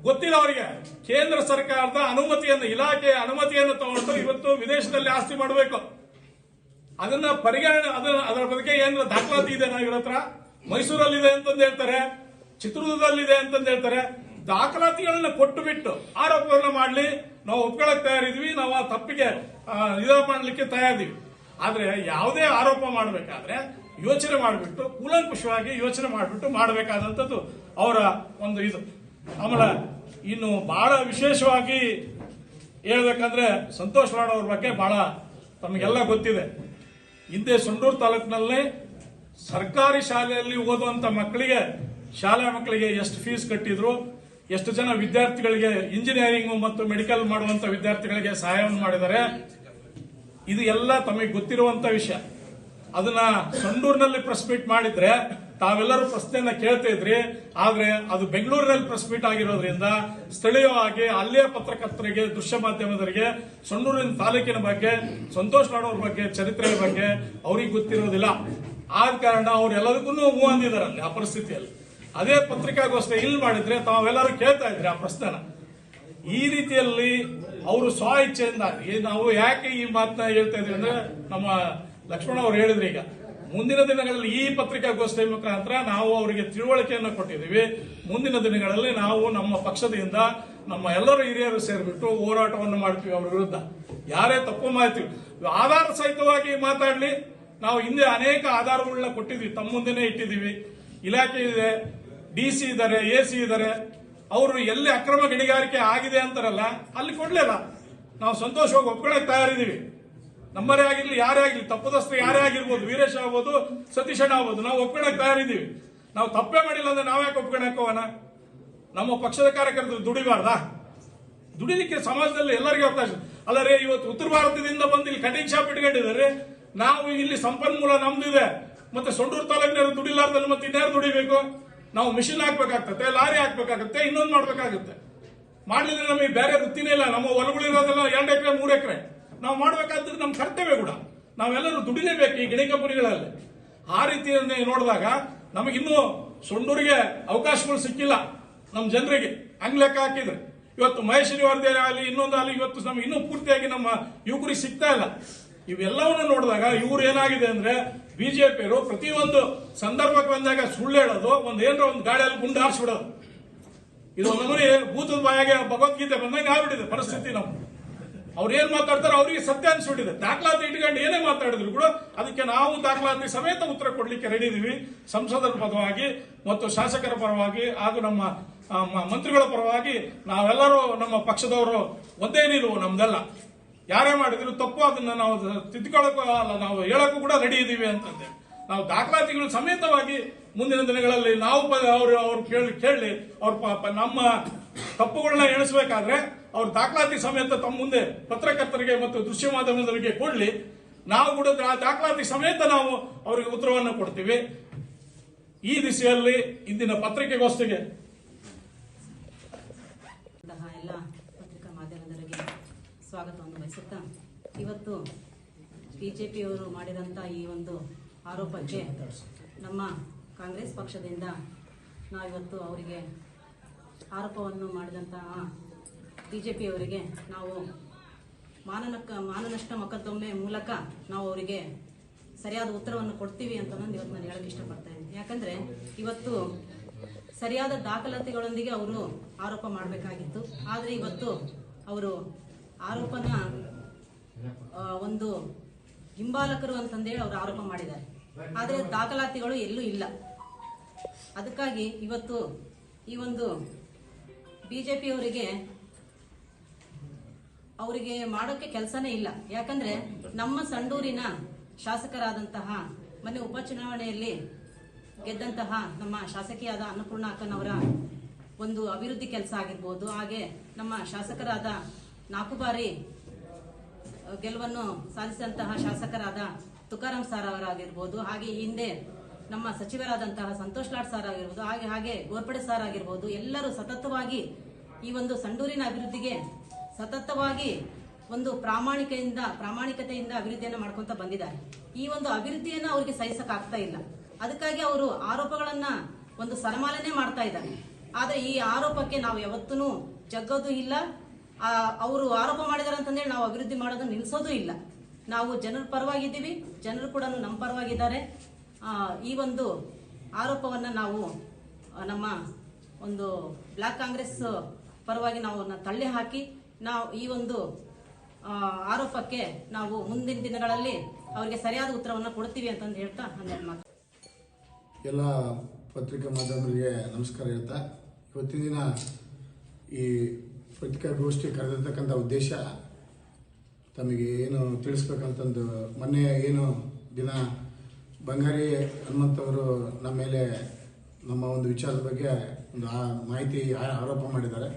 F: ಗೊತ್ತಿಲ್ಲ ಅವರಿಗೆ, ಕೇಂದ್ರ ಸರ್ಕಾರದ ಅನುಮತಿಯನ್ನು, ಇಲಾಖೆಯ ಅನುಮತಿಯನ್ನು ತಗೊಂಡು ಇವತ್ತು ವಿದೇಶದಲ್ಲಿ ಆಸ್ತಿ ಮಾಡಬೇಕು. ಅದನ್ನ ಪರಿಗಣನೆ, ಅದರ ಬಗ್ಗೆ ಏನಾದ್ರು ದಾಖಲಾತಿ ಇದೆ ನಾವು ಇವ್ರ ಹತ್ರ? ಮೈಸೂರಲ್ಲಿದೆ ಅಂತಂದು ಹೇಳ್ತಾರೆ, ಚಿತ್ರದುರ್ಗದಲ್ಲಿದೆ ಅಂತಂದು ಹೇಳ್ತಾರೆ. ದಾಖಲಾತಿಗಳನ್ನ ಕೊಟ್ಟು ಬಿಟ್ಟು ಆರೋಪಗಳನ್ನ ಮಾಡ್ಲಿ, ನಾವು ಒಪ್ಕೊಳ್ಳಕ್ ತಯಾರಿದ್ವಿ, ನಾವು ಆ ತಪ್ಪಿಗೆ ಮಾಡಲಿಕ್ಕೆ ತಯಾರಿದ್ವಿ. ಆದ್ರೆ ಯಾವುದೇ ಆರೋಪ ಮಾಡಬೇಕಾದ್ರೆ ಯೋಚನೆ ಮಾಡಿಬಿಟ್ಟು, ಕೂಲಂಕುಷವಾಗಿ ಯೋಚನೆ ಮಾಡಿಬಿಟ್ಟು ಮಾಡಬೇಕಾದಂಥದ್ದು ಅವರ ಒಂದು ಇದು. ಆಮೇಲೆ ಇನ್ನು ಬಹಳ ವಿಶೇಷವಾಗಿ ಹೇಳ್ಬೇಕಂದ್ರೆ, ಸಂತೋಷ್ ರಾಣ್ ಅವ್ರ ಬಗ್ಗೆ ಬಹಳ ತಮಗೆಲ್ಲ ಗೊತ್ತಿದೆ. ಹಿಂದೆ ಸಂಡೂರು ತಾಲೂಕಿನಲ್ಲಿ ಸರ್ಕಾರಿ ಶಾಲೆಯಲ್ಲಿ ಓದುವಂತ ಮಕ್ಕಳಿಗೆ, ಶಾಲಾ ಮಕ್ಕಳಿಗೆ ಎಷ್ಟು ಫೀಸ್ ಕಟ್ಟಿದ್ರು, ಎಷ್ಟು ಜನ ವಿದ್ಯಾರ್ಥಿಗಳಿಗೆ ಇಂಜಿನಿಯರಿಂಗ್ ಮತ್ತು ಮೆಡಿಕಲ್ ಮಾಡುವಂತ ವಿದ್ಯಾರ್ಥಿಗಳಿಗೆ ಸಹಾಯವನ್ನು ಮಾಡಿದ್ದಾರೆ. ಇದು ಎಲ್ಲ ತಮಗೆ ಗೊತ್ತಿರುವಂತ ವಿಷಯ. ಅದನ್ನ ಸಂಡೂರಿನಲ್ಲಿ ಪ್ರೆಸ್ ಮೀಟ್ ಮಾಡಿದ್ರೆ ತಾವೆಲ್ಲರೂ ಪ್ರಶ್ನೆಯನ್ನ ಕೇಳ್ತಾ ಇದ್ರಿ. ಆದ್ರೆ ಅದು ಬೆಂಗಳೂರಿನಲ್ಲಿ ಪ್ರೆಸ್ ಮೀಟ್ ಆಗಿರೋದ್ರಿಂದ ಸ್ಥಳೀಯವಾಗಿ ಅಲ್ಲಿಯ ಪತ್ರಕರ್ತರಿಗೆ, ದೃಶ್ಯ ಮಾಧ್ಯಮದವರಿಗೆ ಸಂಡೂರಿನ ತಾಲೂಕಿನ ಬಗ್ಗೆ, ಸಂತೋಷ್ ರಾಣ್ ಅವ್ರ ಬಗ್ಗೆ, ಚರಿತ್ರೆಯ ಬಗ್ಗೆ ಅವ್ರಿಗೆ ಗೊತ್ತಿರೋದಿಲ್ಲ. ಆದ ಕಾರಣ ಅವ್ರು ಎಲ್ಲದಕ್ಕೂ ಹೂ ಅಂದಿದ್ದಾರೆ ಅಲ್ಲಿ ಆ ಪರಿಸ್ಥಿತಿಯಲ್ಲಿ. ಅದೇ ಪತ್ರಿಕಾಗೋಷ್ಠಿ ಇಲ್ಲಿ ಮಾಡಿದ್ರೆ ತಾವೆಲ್ಲರೂ ಕೇಳ್ತಾ ಇದ್ರಿ ಆ ಪ್ರಶ್ನೆನ. ಈ ರೀತಿಯಲ್ಲಿ ಅವರು ಸ್ವ ಇಚ್ಛೆಯಿಂದ, ನಾವು ಯಾಕೆ ಈ ಮಾತನ್ನ ಹೇಳ್ತಾ ಇದ್ವಿ ಅಂದ್ರೆ, ನಮ್ಮ ಲಕ್ಷ್ಮಣ ಅವರು ಹೇಳಿದ್ರು, ಈಗ ಮುಂದಿನ ದಿನಗಳಲ್ಲಿ ಈ ಪತ್ರಿಕಾಗೋಷ್ಠಿ ಮುಖಾಂತರ ನಾವು ಅವರಿಗೆ ತಿಳುವಳಿಕೆಯನ್ನು ಕೊಟ್ಟಿದ್ದೀವಿ. ಮುಂದಿನ ದಿನಗಳಲ್ಲಿ ನಾವು ನಮ್ಮ ಪಕ್ಷದಿಂದ ನಮ್ಮ ಎಲ್ಲರೂ ಹಿರಿಯರು ಸೇರಿಬಿಟ್ಟು ಹೋರಾಟವನ್ನು ಮಾಡ್ತೀವಿ ಅವರ ವಿರುದ್ಧ. ಯಾರೇ ತಪ್ಪು ಮಾಹಿತಿ ಆಧಾರ ಸಹಿತವಾಗಿ ಮಾತಾಡ್ಲಿ. ನಾವು ಹಿಂದೆ ಅನೇಕ ಆಧಾರಗಳನ್ನ ಕೊಟ್ಟಿದ್ವಿ, ತಮ್ಮ ಮುಂದೆನೇ ಇಟ್ಟಿದ್ದೀವಿ. ಇಲಾಖೆ ಇದೆ, DC ಇದ್ದಾರೆ, AC ಇದ್ದಾರೆ. ಅವರು ಎಲ್ಲಿ ಅಕ್ರಮ ಗಣಿಗಾರಿಕೆ ಆಗಿದೆ ಅಂತಾರಲ್ಲ, ಅಲ್ಲಿ ಕೊಡ್ಲಿಲ್ಲ. ನಾವು ಸಂತೋಷವಾಗಿ ಒಪ್ಕೊಳ್ಳಕ್ಕೆ ತಯಾರಿದ್ದೀವಿ. ನಮ್ಮರೇ ಆಗಿರ್ಲಿ, ಯಾರೇ ಆಗಿರ್ಲಿ, ತಪ್ಪದಸ್ತ್ರ ಯಾರೇ ಆಗಿರ್ಬೋದು, ವೀರೇಶ್ ಆಗ್ಬೋದು, ಸತೀಶಣ್ಣ ಆಗ್ಬೋದು, ನಾವು ಒಪ್ಕೊಳಕ್ ತಯಾರಿದ್ದೀವಿ. ನಾವು ತಪ್ಪೇ ಮಾಡಿಲ್ಲ ಅಂದ್ರೆ ನಾವ್ಯಾಕೆ ಒಪ್ಕೊಳಕ್ ಹೋಗೋಣ? ನಮ್ಮ ಪಕ್ಷದ ಕಾರ್ಯಕರ್ತರು ದುಡಿಬಾರ್ದಾ? ದುಡಿಲಿಕ್ಕೆ ಸಮಾಜದಲ್ಲಿ ಎಲ್ಲರಿಗೂ ಅವಕಾಶ ಅಲ್ಲ ರೇ. ಇವತ್ತು ಉತ್ತರ ಭಾರತದಿಂದ ಬಂದು ಇಲ್ಲಿ ಕಟಿಂಗ್ ಶಾಪ್ ಇಟ್ಕೊಂಡಿದ್ದಾರೆ. ನಾವು ಇಲ್ಲಿ ಸಂಪನ್ಮೂಲ ನಮ್ದಿದೆ. ಮತ್ತೆ ಸೊಂಡೂರು ತಾಲೂಕಿನವರು ದುಡಿಲಾರ್ದಲ್ಲಿ ಮತ್ತೆ ಇನ್ಯಾರು ದುಡಿಬೇಕು? ನಾವು ಮಿಷಿನ್ ಹಾಕ್ಬೇಕಾಗತ್ತೆ, ಲಾರಿ ಹಾಕ್ಬೇಕಾಗತ್ತೆ, ಇನ್ನೊಂದು ಮಾಡ್ಬೇಕಾಗತ್ತೆ. ಮಾಡ್ಲಿದ್ರೆ ನಮಗೆ ಬೇರೆ ವೃತ್ತಿನೇ ಇಲ್ಲ. ನಮ್ಮ ಹೊಲಗಳಿರೋದೆಲ್ಲ 2 ಎಕರೆ 3 ಎಕರೆ. ನಾವು ಮಾಡ್ಬೇಕಾದ್ರೆ ನಮ್ಮ ಕರ್ತವ್ಯ ಕೂಡ. ನಾವೆಲ್ಲರೂ ದುಡಿಲೇಬೇಕು ಈ ಗಣಿ ಕಂಪನಿಗಳಲ್ಲಿ. ಆ ರೀತಿಯನ್ನೇ ನೋಡಿದಾಗ ನಮಗಿನ್ನೂ ಸೊಂಡೂರಿಗೆ ಅವಕಾಶಗಳು ಸಿಕ್ಕಿಲ್ಲ ನಮ್ಮ ಜನರಿಗೆ. ಹಂಗ್ ಲೆಕ್ಕ ಹಾಕಿದ್ರೆ ಇವತ್ತು ಮಹೇಶ್ವರಿ ವರದಿ ಆಗಲಿ, ಇನ್ನೊಂದಾಗಲಿ, ಇವತ್ತು ನಮ್ಗೆ ಇನ್ನೂ ಪೂರ್ತಿಯಾಗಿ ನಮ್ಮ ಯುವಕರಿಗೆ ಸಿಗ್ತಾ ಇಲ್ಲ. ಇವೆಲ್ಲವನ್ನ ನೋಡಿದಾಗ ಇವ್ರು ಏನಾಗಿದೆ ಅಂದ್ರೆ, ಬಿಜೆಪಿಯವರು ಪ್ರತಿಯೊಂದು ಸಂದರ್ಭಕ್ಕೆ ಬಂದಾಗ ಸುಳ್ಳು ಹೇಳೋದು, ಏನರ ಒಂದು ಗಾಳಿಯಲ್ಲಿ ಗುಂಡು ಹಾರಿಸ್ಬಿಡೋದು. ಇದು ನಮ್ಮನೆ ಭೂತದ ಬಾಯಾಗೆ ಭಗವದ್ಗೀತೆ ಬಂದಂಗೆ ಆಗ್ಬಿಟ್ಟಿದೆ ಪರಿಸ್ಥಿತಿ. ನಾವು ಅವ್ರು ಏನ್ ಮಾತಾಡ್ತಾರೋ ಅವ್ರಿಗೆ ಸತ್ಯ ಅನ್ಸ್ಬಿಟ್ಟಿದೆ. ದಾಖಲಾತಿ ಇಟ್ಕೊಂಡು ಏನೇ ಮಾತಾಡಿದ್ರು ಕೂಡ ಅದಕ್ಕೆ ನಾವು ದಾಖಲಾತಿ ಸಮೇತ ಉತ್ತರ ಕೊಡ್ಲಿಕ್ಕೆ ರೆಡಿ ಇದೀವಿ. ಸಂಸದರ ಪರವಾಗಿ ಮತ್ತು ಶಾಸಕರ ಪರವಾಗಿ ಹಾಗೂ ನಮ್ಮ ಮಂತ್ರಿಗಳ ಪರವಾಗಿ ನಾವೆಲ್ಲರೂ, ನಮ್ಮ ಪಕ್ಷದವರು ಒಂದೇ ನಿಲುವು ನಮ್ದೆಲ್ಲ. ಯಾರೇ ಮಾಡಿದ್ರು ತಪ್ಪು ಅದನ್ನ ನಾವು ತಿದ್ದುಕೊಳ್ಳಕ್ಕೂ ಅಲ್ಲ, ನಾವು ಹೇಳಕ್ಕೂ ಕೂಡ ರೆಡಿ ಇದೀವಿ ಅಂತಂದೆ. ನಾವು ದಾಖಲಾತಿಗಳು ಸಮೇತವಾಗಿ ಮುಂದಿನ ದಿನಗಳಲ್ಲಿ ನಾವು ಅವ್ರು ಕೇಳಿ ಅವ್ರ ನಮ್ಮ ತಪ್ಪುಗಳನ್ನ ಎಣಿಸಬೇಕಾದ್ರೆ ಅವ್ರ ದಾಖಲಾತಿ ಸಮೇತ ತಮ್ಮ ಮುಂದೆ ಪತ್ರಕರ್ತರಿಗೆ ಮತ್ತು ದೃಶ್ಯ ಮಾಧ್ಯಮದವರಿಗೆ ಕೊಡ್ಲಿ. ನಾವು ಕೂಡ ದಾಖಲಾತಿ ಸಮೇತ ನಾವು ಅವರಿಗೆ ಉತ್ತರವನ್ನು ಕೊಡ್ತೀವಿ. ಈ ದಿಸೆಯಲ್ಲಿ ಇಂದಿನ ಪತ್ರಿಕೆಗೋಷ್ಠಿಗೆ
G: ಎಲ್ಲ ಪತ್ರಿಕಾ ಮಾಧ್ಯಮದವರಿಗೆ ಸ್ವಾಗತವನ್ನು ಬಯಸುತ್ತಾ, ಇವತ್ತು ಬಿಜೆಪಿಯವರು ಮಾಡಿದಂಥ ಈ ಒಂದು ಆರೋಪಕ್ಕೆ ನಮ್ಮ ಕಾಂಗ್ರೆಸ್ ಪಕ್ಷದಿಂದ ನಾವಿವತ್ತು ಅವರಿಗೆ ಆರೋಪವನ್ನು ಮಾಡಿದಂತಹ ಬಿಜೆಪಿಯವರಿಗೆ ನಾವು ಮಾನನಷ್ಟ ಮೊಕದ್ದಮೆ ಮೂಲಕ ನಾವು ಅವರಿಗೆ ಸರಿಯಾದ ಉತ್ತರವನ್ನು ಕೊಡ್ತೀವಿ ಅಂತ ಇವತ್ತು ನಾನು ಹೇಳಕ್ಕೆ ಇಷ್ಟಪಡ್ತಾ ಇದ್ದೀನಿ. ಯಾಕಂದ್ರೆ ಇವತ್ತು ಸರಿಯಾದ ದಾಖಲಾತಿಗಳೊಂದಿಗೆ ಅವರು ಆರೋಪ ಮಾಡಬೇಕಾಗಿತ್ತು. ಆದರೆ ಇವತ್ತು ಅವರು ಆರೋಪನ ಒಂದು ಹಿಂಬಾಲಕರು ಅಂತಂದೇಳಿ ಅವರು ಆರೋಪ ಮಾಡಿದ್ದಾರೆ. ಆದರೆ ದಾಖಲಾತಿಗಳು ಎಲ್ಲೂ ಇಲ್ಲ. ಅದಕ್ಕಾಗಿ ಇವತ್ತು ಈ ಒಂದು ಬಿಜೆಪಿಯವರಿಗೆ ಮಾಡೋಕ್ಕೆ ಕೆಲಸನೇ ಇಲ್ಲ. ಯಾಕಂದ್ರೆ ನಮ್ಮ ಸಂಡೂರಿನ ಶಾಸಕರಾದಂತಹ ಮೊನ್ನೆ ಉಪಚುನಾವಣೆಯಲ್ಲಿ ಗೆದ್ದಂತಹ ನಮ್ಮ ಶಾಸಕಿಯಾದ ಅನ್ನಪೂರ್ಣ ಅಕ್ಕನವರ ಒಂದು ಅಭಿವೃದ್ಧಿ ಕೆಲಸ ಆಗಿರ್ಬೋದು, ಹಾಗೆ ನಮ್ಮ ಶಾಸಕರಾದ 4 ಬಾರಿ ಗೆಲುವನ್ನು ಸಾಧಿಸಿದಂತಹ ಶಾಸಕರಾದ ತುಕಾರಾಂ ಸಾರ್ ಅವರಾಗಿರ್ಬೋದು, ಹಾಗೆ ಹಿಂದೆ ನಮ್ಮ ಸಚಿವರಾದಂತಹ ಸಂತೋಷ್ ಲಾಡ್ ಸಾರ್ ಆಗಿರ್ಬೋದು, ಹಾಗೆ ಗೋರ್ಪಡೆ ಸಾರ್ ಆಗಿರ್ಬೋದು, ಎಲ್ಲರೂ ಸತತವಾಗಿ ಈ ಒಂದು ಸಂಡೂರಿನ ಅಭಿವೃದ್ಧಿಗೆ ಸತತವಾಗಿ ಒಂದು ಪ್ರಾಮಾಣಿಕತೆಯಿಂದ ಅಭಿವೃದ್ಧಿಯನ್ನು ಮಾಡ್ಕೊಂತ ಬಂದಿದ್ದಾರೆ. ಈ ಒಂದು ಅಭಿವೃದ್ಧಿಯನ್ನ ಅವರಿಗೆ ಸಹಿಸಕ್ ಆಗ್ತಾ ಇಲ್ಲ. ಅದಕ್ಕಾಗಿ ಅವರು ಆರೋಪಗಳನ್ನ ಒಂದು ಸರಮಾಲನೆ ಮಾಡ್ತಾ ಇದ್ದಾರೆ. ಆದ್ರೆ ಈ ಆರೋಪಕ್ಕೆ ನಾವು ಯಾವತ್ತೂ ಜಗ್ಗೋದು ಇಲ್ಲ. ಅವರು ಆರೋಪ ಮಾಡಿದಾರೆ ಅಂತಂದೇಳಿ ನಾವು ಅಭಿವೃದ್ಧಿ ಮಾಡೋದು ನಿಲ್ಸೋದು ಇಲ್ಲ. ನಾವು ಜನರ ಪರವಾಗಿದ್ದೀವಿ, ಜನರು ಕೂಡ ನಮ್ಮ ಪರವಾಗಿದ್ದಾರೆ. ಈ ಒಂದು ಆರೋಪವನ್ನ ನಾವು ನಮ್ಮ ಒಂದು ಬ್ಲಾಕ್ ಕಾಂಗ್ರೆಸ್ ಪರವಾಗಿ ನಾವು ತಳ್ಳಿ ಹಾಕಿ ನಾವು ಈ ಒಂದು ಆರೋಪಕ್ಕೆ ನಾವು ಮುಂದಿನ ದಿನಗಳಲ್ಲಿ ಅವರಿಗೆ ಸರಿಯಾದ ಉತ್ತರವನ್ನು ಕೊಡ್ತೀವಿ ಅಂತಂದು ಹೇಳ್ತಾ 12 ಮಾತು.
H: ಎಲ್ಲ ಪತ್ರಿಕಾ ಮಾಧ್ಯಮರಿಗೆ ನಮಸ್ಕಾರ ಹೇಳ್ತಾ, ಇವತ್ತಿನ ದಿನ ಈ ಪತ್ರಿಕಾಗೋಷ್ಠಿ ಕರೆದಿರ್ತಕ್ಕಂಥ ಉದ್ದೇಶ ತಮಗೆ ಏನು ತಿಳಿಸ್ಬೇಕಂತಂದು, ಮೊನ್ನೆ ಏನು ದಿನ ಬಂಗಾರಿ ಹನುಮಂತವರು ನಮ್ಮ ಮೇಲೆ ನಮ್ಮ ಒಂದು ವಿಚಾರದ ಬಗ್ಗೆ ಒಂದು ಮಾಹಿತಿ ಆರೋಪ ಮಾಡಿದ್ದಾರೆ.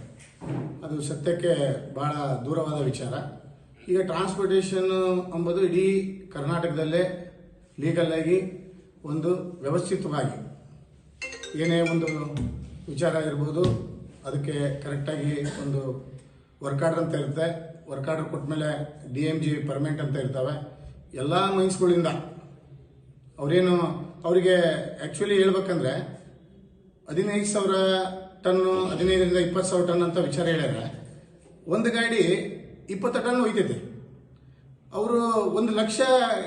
H: ಅದು ಸತ್ಯಕ್ಕೆ ಬಹಳ ದೂರವಾದ ವಿಚಾರ. ಈಗ ಟ್ರಾನ್ಸ್ಪೋರ್ಟೇಷನ್ ಎಂಬುದು ಇಡೀ ಕರ್ನಾಟಕದಲ್ಲೇ ಲೀಗಲ್ ಆಗಿ ಒಂದು ವ್ಯವಸ್ಥಿತವಾಗಿ ಏನೇ ಒಂದು ವಿಚಾರ ಇರ್ಬೋದು, ಅದಕ್ಕೆ ಕರೆಕ್ಟಾಗಿ ಒಂದು ವರ್ಕ್ ಆರ್ಡರ್ ಅಂತ ಇರುತ್ತೆ. ವರ್ಕ್ ಆರ್ಡರ್ ಕೊಟ್ಟ ಮೇಲೆ DMG ಪರ್ಮನೆಂಟ್ ಅಂತ ಇರ್ತವೆ. ಎಲ್ಲ ಮೈನ್ಸ್ಗಳಿಂದ ಅವರೇನು ಅವರಿಗೆ ಆ್ಯಕ್ಚುಲಿ ಹೇಳ್ಬೇಕಂದ್ರೆ 15,000 ಟನ್ನು 15ರಿಂದ 20,000 ಟನ್ ಅಂತ ವಿಚಾರ ಹೇಳ್ಯಾರ. ಒಂದು ಗಾಡಿ 20 ಟನ್ ಒಯ್ತೈತೆ. ಅವರು 1 ಲಕ್ಷ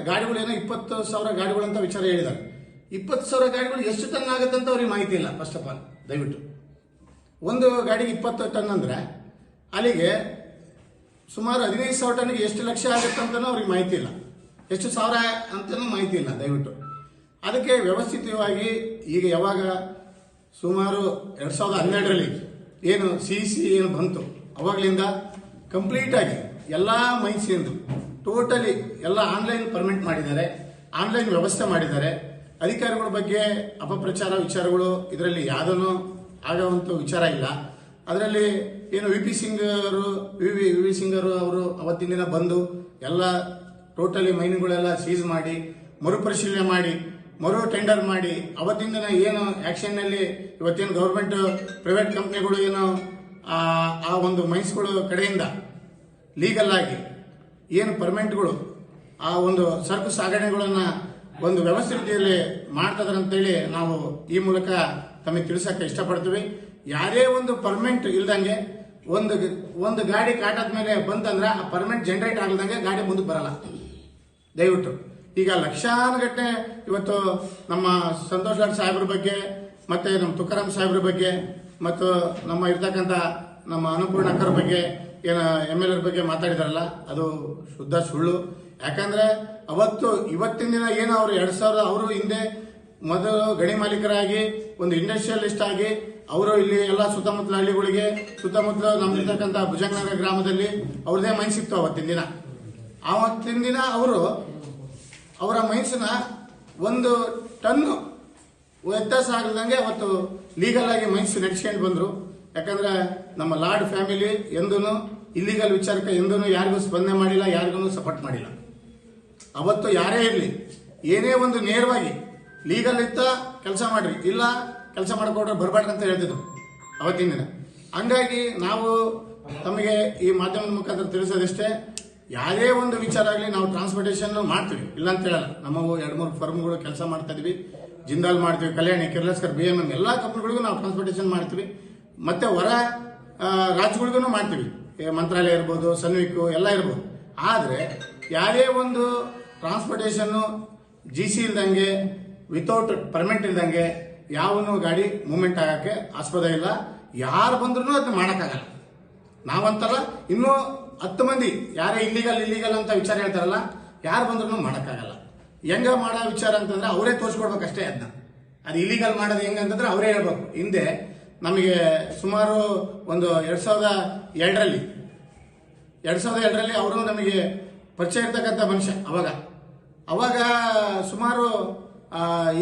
H: ಗಾಡಿಗಳೇನೋ 20,000 ಗಾಡಿಗಳಂತ ವಿಚಾರ ಹೇಳಿದ್ದಾರೆ. 20,000 ಗಾಡಿಗಳು ಎಷ್ಟು ಟನ್ ಆಗುತ್ತೆ ಅಂತ ಅವ್ರಿಗೆ ಮಾಹಿತಿ ಇಲ್ಲ. ಫಸ್ಟ್ ಆಫ್ ಆಲ್ ದಯವಿಟ್ಟು ಒಂದು ಗಾಡಿಗೆ 20 ಟನ್ ಅಂದ್ರೆ ಅಲ್ಲಿಗೆ ಸುಮಾರು 15,000 ಟನ್ಗೆ ಎಷ್ಟು ಲಕ್ಷ ಆಗುತ್ತೆ ಅಂತಲೂ ಅವ್ರಿಗೆ ಮಾಹಿತಿ ಇಲ್ಲ, ಎಷ್ಟು ಸಾವಿರ ಅಂತಲೂ ಮಾಹಿತಿ ಇಲ್ಲ. ದಯವಿಟ್ಟು ಅದಕ್ಕೆ ವ್ಯವಸ್ಥಿತವಾಗಿ ಈಗ ಯಾವಾಗ ಸುಮಾರು 2012ರಲ್ಲಿ ಏನು CEC ಏನು ಬಂತು, ಅವಾಗಲಿಂದ ಕಂಪ್ಲೀಟ್ ಆಗಿ ಎಲ್ಲ ಮೈನ್ಸಿಂದು ಟೋಟಲಿ ಎಲ್ಲ ಆನ್ಲೈನ್ ಪರ್ಮಿಟ್ ಮಾಡಿದ್ದಾರೆ, ಆನ್ಲೈನ್ ವ್ಯವಸ್ಥೆ ಮಾಡಿದ್ದಾರೆ. ಅಧಿಕಾರಿಗಳ ಬಗ್ಗೆ ಅಪಪ್ರಚಾರ ವಿಚಾರಗಳು ಇದರಲ್ಲಿ ಯಾವುದನ್ನು ಆಗುವಂತ ವಿಚಾರ ಇಲ್ಲ. ಅದರಲ್ಲಿ ಏನು ವಿ ವಿ ಸಿಂಗರು ಅವರು ಅವತ್ತಿನ ದಿನ ಬಂದು ಎಲ್ಲ ಟೋಟಲಿ ಮೈನುಗಳೆಲ್ಲ ಸೀಸ್ ಮಾಡಿ ಮರುಪರಿಶೀಲನೆ ಮಾಡಿ ಮರು ಟೆಂಡರ್ ಮಾಡಿ ಅವತ್ತಿನ ದಿನ ಏನು ಆಕ್ಷನ್ ನಲ್ಲಿ ಇವತ್ತೇನು ಗವರ್ಮೆಂಟ್ ಪ್ರೈವೇಟ್ ಕಂಪ್ನಿಗಳು ಏನು ಆ ಒಂದು ಮೈನ್ಸ್ಗಳು ಕಡೆಯಿಂದ ಲೀಗಲ್ ಆಗಿ ಏನು ಪರ್ಮಿಟ್ಗಳು ಆ ಒಂದು ಸರಕು ಸಾಗಣೆಗಳನ್ನ ಒಂದು ವ್ಯವಸ್ಥಿತ ರೀತಿಯಲ್ಲಿ ಮಾಡ್ತದಾರೆ ಅಂತೇಳಿ ನಾವು ಈ ಮೂಲಕ ತಮಗೆ ತಿಳಿಸಕ್ಕೆ ಇಷ್ಟಪಡ್ತೀವಿ. ಯಾರೇ ಒಂದು ಪರ್ಮಿಟ್ ಇಲ್ದಂಗೆ ಒಂದು ಗಾಡಿ ಕಾಟದ ಮೇಲೆ ಬಂತಂದ್ರೆ ಆ ಪರ್ಮಿಟ್ ಜನರೇಟ್ ಆಗಲ್ದಂಗೆ ಗಾಡಿ ಮುಂದಕ್ಕೆ ಬರಲ್ಲ. ದಯವಿಟ್ಟು ಈಗ ಲಕ್ಷಾನುಗಟ್ಟಲೆ ಇವತ್ತು ನಮ್ಮ ಸಂತೋಷ್ ಲಾಡ್ ಸಾಹೇಬ್ರ ಬಗ್ಗೆ ಮತ್ತೆ ನಮ್ಮ ತುಕಾರಾಮ್ ಸಾಹೇಬ್ರ ಬಗ್ಗೆ ಮತ್ತು ನಮ್ಮ ಇರ್ತಕ್ಕಂಥ ನಮ್ಮ ಅನ್ನಪೂರ್ಣ ಅಕ್ಕರ ಬಗ್ಗೆ ಏನು MLA ಬಗ್ಗೆ ಮಾತಾಡಿದಾರಲ್ಲ ಅದು ಶುದ್ಧ ಸುಳ್ಳು. ಯಾಕಂದ್ರೆ ಇವತ್ತಿನ ದಿನ ಏನು ಅವರು 2000 ಅವರು ಹಿಂದೆ ಮೊದಲು ಗಣಿ ಮಾಲೀಕರಾಗಿ ಒಂದು ಇಂಡಸ್ಟ್ರಿಯಲಿಸ್ಟ್ ಆಗಿ ಅವರು ಇಲ್ಲಿ ಎಲ್ಲ ಸುತ್ತಮುತ್ತಲ ಹಳ್ಳಿಗಳಿಗೆ ಸುತ್ತಮುತ್ತಲ ನಮ್ದಿರ್ತಕ್ಕಂಥ ಭುಜಂಗನಗರ ಗ್ರಾಮದಲ್ಲಿ ಅವ್ರದೇ ಮೈನ್ ಸಿಕ್ತು. ಆವತ್ತಿನ ದಿನ ಅವರ ಮೈನ್ಸ್ನ 1 ಟನ್ ವ್ಯತ್ಯಾಸ ಆಗದಂಗೆ ಅವತ್ತು ಲೀಗಲ್ ಆಗಿ ಮೈನ್ಸ್ ನಡೆಸ್ಕೊಂಡು ಬಂದ್ರು. ಯಾಕಂದ್ರೆ ನಮ್ಮ ಲಾರ್ಡ್ ಫ್ಯಾಮಿಲಿ ಎಂದೂ ಇಲ್ಲಿಗಲ್ ವಿಚಾರಕ್ಕೆ ಎಂದೂ ಯಾರಿಗೂ ಸ್ಪಂದನೆ ಮಾಡಿಲ್ಲ, ಯಾರಿಗೂ ಸಪೋರ್ಟ್ ಮಾಡಿಲ್ಲ. ಅವತ್ತು ಯಾರೇ ಇರಲಿ ಏನೇ ಒಂದು ನೇರವಾಗಿ ಲೀಗಲ್ ಇತ್ತ ಕೆಲಸ ಮಾಡ್ರಿ, ಇಲ್ಲ ಕೆಲಸ ಮಾಡ್ಕೊಡ್ರೆ ಬರಬಾರ್ದು ಅಂತ ಹೇಳ್ತಿದ್ರು ಅವತ್ತಿನ ದಿನ. ಹಂಗಾಗಿ ನಾವು ತಮಗೆ ಈ ಮಾಧ್ಯಮದ ಮುಖಾಂತರ ತಿಳಿಸೋದಿಷ್ಟೇ, ಯಾರೇ ಒಂದು ವಿಚಾರ ಆಗಲಿ ನಾವು ಟ್ರಾನ್ಸ್ಪೋರ್ಟೇಷನ್ ಮಾಡ್ತೀವಿ, ಇಲ್ಲ ಅಂತ ಹೇಳಲ್ಲ. ನಮ್ಮವು 2-3 ಫರ್ಮ್ಗಳು ಕೆಲಸ ಮಾಡ್ತಾ ಇದೀವಿ, ಜಿಂದಾಲ್ ಮಾಡ್ತೀವಿ, ಕಲ್ಯಾಣಿ, ಕಿರ್ಲಸ್ಕರ್, BMM ಎಲ್ಲಾ ಕಂಪನಿಗಳಿಗೂ ನಾವು ಟ್ರಾನ್ಸ್ಪೋರ್ಟೇಷನ್ ಮಾಡ್ತೀವಿ. ಮತ್ತೆ ಹೊರ ರಾಜ್ಯಗಳಿಗೂ ಮಾಡ್ತೀವಿ, ಮಂತ್ರಾಲಯ ಇರ್ಬೋದು, ಸನ್ವಿಕ್ ಎಲ್ಲ ಇರ್ಬೋದು. ಆದ್ರೆ ಯಾರೇ ಒಂದು ಟ್ರಾನ್ಸ್ಪೋರ್ಟೇಷನ್ GC ಇಲ್ದಂಗೆ ವಿತೌಟ್ ಪರ್ಮಿಟ್ ಇಲ್ದಂಗೆ ಯಾವನು ಗಾಡಿ ಮೂವ್ಮೆಂಟ್ ಆಗಕ್ಕೆ ಆಸ್ಪದ ಇಲ್ಲ. ಯಾರು ಬಂದ್ರು ಅದನ್ನ ಮಾಡಕ್ಕಾಗಲ್ಲ. ನಾವಂತಲ್ಲ, ಇನ್ನೂ 10 ಮಂದಿ ಯಾರೇ ಇಲ್ಲಿಗಲ್ ಅಂತ ವಿಚಾರ ಹೇಳ್ತಾರಲ್ಲ, ಯಾರು ಬಂದ್ರು ಮಾಡಕ್ಕಾಗಲ್ಲ. ಹೆಂಗ ಮಾಡೋ ವಿಚಾರ ಅಂತಂದ್ರೆ ಅವರೇ ತೋರಿಸ್ಕೊಡ್ಬೇಕಷ್ಟೇ. ಅದು ಇಲ್ಲಿಗಲ್ ಮಾಡೋದು ಹೆಂಗಂತಂದ್ರೆ ಅವರೇ ಹೇಳ್ಬೇಕು. ಹಿಂದೆ ನಮಗೆ ಸುಮಾರು ಒಂದು 2002ರಲ್ಲಿ ಅವರು ನಮಗೆ ಪರಿಚಯ ಇರ್ತಕ್ಕಂಥ ಮನುಷ್ಯ. ಅವಾಗ ಸುಮಾರು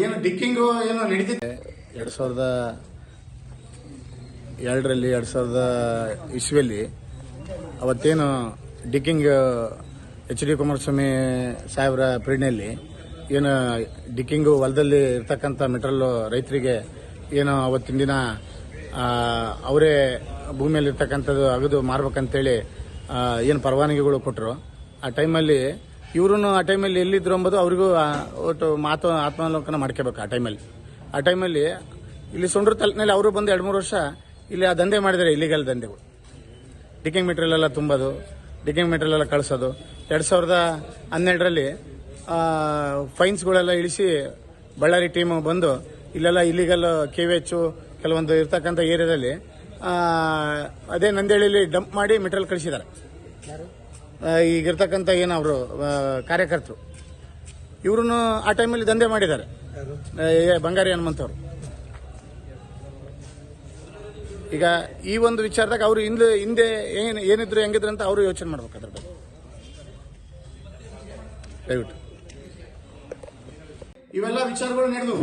H: ಏನು ಡಿಕ್ಕಿಂಗು ಏನೋ ನಡೀತಿದೆ 2002 ಇಸ್ವಿಯಲ್ಲಿ. ಅವತ್ತೇನು ಡಿಕ್ಕಿಂಗ್ HD ಕುಮಾರಸ್ವಾಮಿ ಸಾಹೇಬ್ರ ಪ್ರೇರಣೆಯಲ್ಲಿ ಏನು ಡಿಕ್ಕಿಂಗು ಹೊಲದಲ್ಲಿ ಇರ್ತಕ್ಕಂಥ ಮೆಟೀರಿಯಲ್ ರೈತರಿಗೆ ಏನು ಅವತ್ತಿನ ದಿನ ಅವರೇ ಭೂಮಿಯಲ್ಲಿ ಇರ್ತಕ್ಕಂಥದ್ದು ಅಗದು ಮಾರ್ಬೇಕಂತೇಳಿ ಏನು ಪರವಾನಗಿಗಳು ಕೊಟ್ಟರು. ಆ ಟೈಮಲ್ಲಿ ಇವರು ಎಲ್ಲಿದ್ರು ಎಂಬುದು ಅವರಿಗೂ ಒಟ್ಟು ಆತ್ಮಾವಲೋಕನ ಮಾಡ್ಕೋಬೇಕು. ಆ ಟೈಮಲ್ಲಿ ಇಲ್ಲಿ ಸೊಂಡ್ರು ತಾಲೂಕಿನಲ್ಲಿ ಅವರು ಬಂದು 2-3 ವರ್ಷ ಇಲ್ಲಿ ಆ ದಂಧೆ ಮಾಡಿದ್ದಾರೆ, ಇಲ್ಲಿಗಲ್ ದಂಧೆಗಳು. ಡಿಕ್ಕಿಂಗ್ ಮೆಟೀರಿಯಲ್ ಎಲ್ಲ ತುಂಬೋದು, ಡಿಕ್ಕಿಂಗ್ ಮೆಟೀರಿಯಲ್ ಎಲ್ಲ ಕಳಿಸೋದು. 2012ರಲ್ಲಿ ಫೈನ್ಸ್ಗಳೆಲ್ಲ ಇಳಿಸಿ ಬಳ್ಳಾರಿ ಟೀಮ್ ಬಂದು ಇಲ್ಲೆಲ್ಲ ಇಲ್ಲಿಗಲ್ KVH ಕೆಲವೊಂದು ಇರ್ತಕ್ಕಂಥ ಏರಿಯಾದಲ್ಲಿ ಅದೇ ನಂದೇಳಿಲಿ ಡಂಪ್ ಮಾಡಿ ಮೆಟೀರಿಯಲ್ ಕಳಿಸಿದ್ದಾರೆ. ಈಗಿರ್ತಕ್ಕಂಥ ಏನು ಅವರು ಕಾರ್ಯಕರ್ತರು ಇವ್ರು ಆ ಟೈಮಲ್ಲಿ ದಂಧೆ ಮಾಡಿದ್ದಾರೆ, ಬಂಗಾರಿ ಹನುಮಂತವ್ರು. ಈಗ ಈ ಒಂದು ವಿಚಾರದಾಗ ಅವರು ಹಿಂದೆ ಏನಿದ್ರು ಹೆಂಗಿದ್ರು ಅಂತ ಅವರು ಯೋಚನೆ ಮಾಡ್ಬೇಕು. ಅದ್ರ ಬಗ್ಗೆ ದಯವಿಟ್ಟು ಇವೆಲ್ಲ ವಿಚಾರಗಳು ನಡೆದು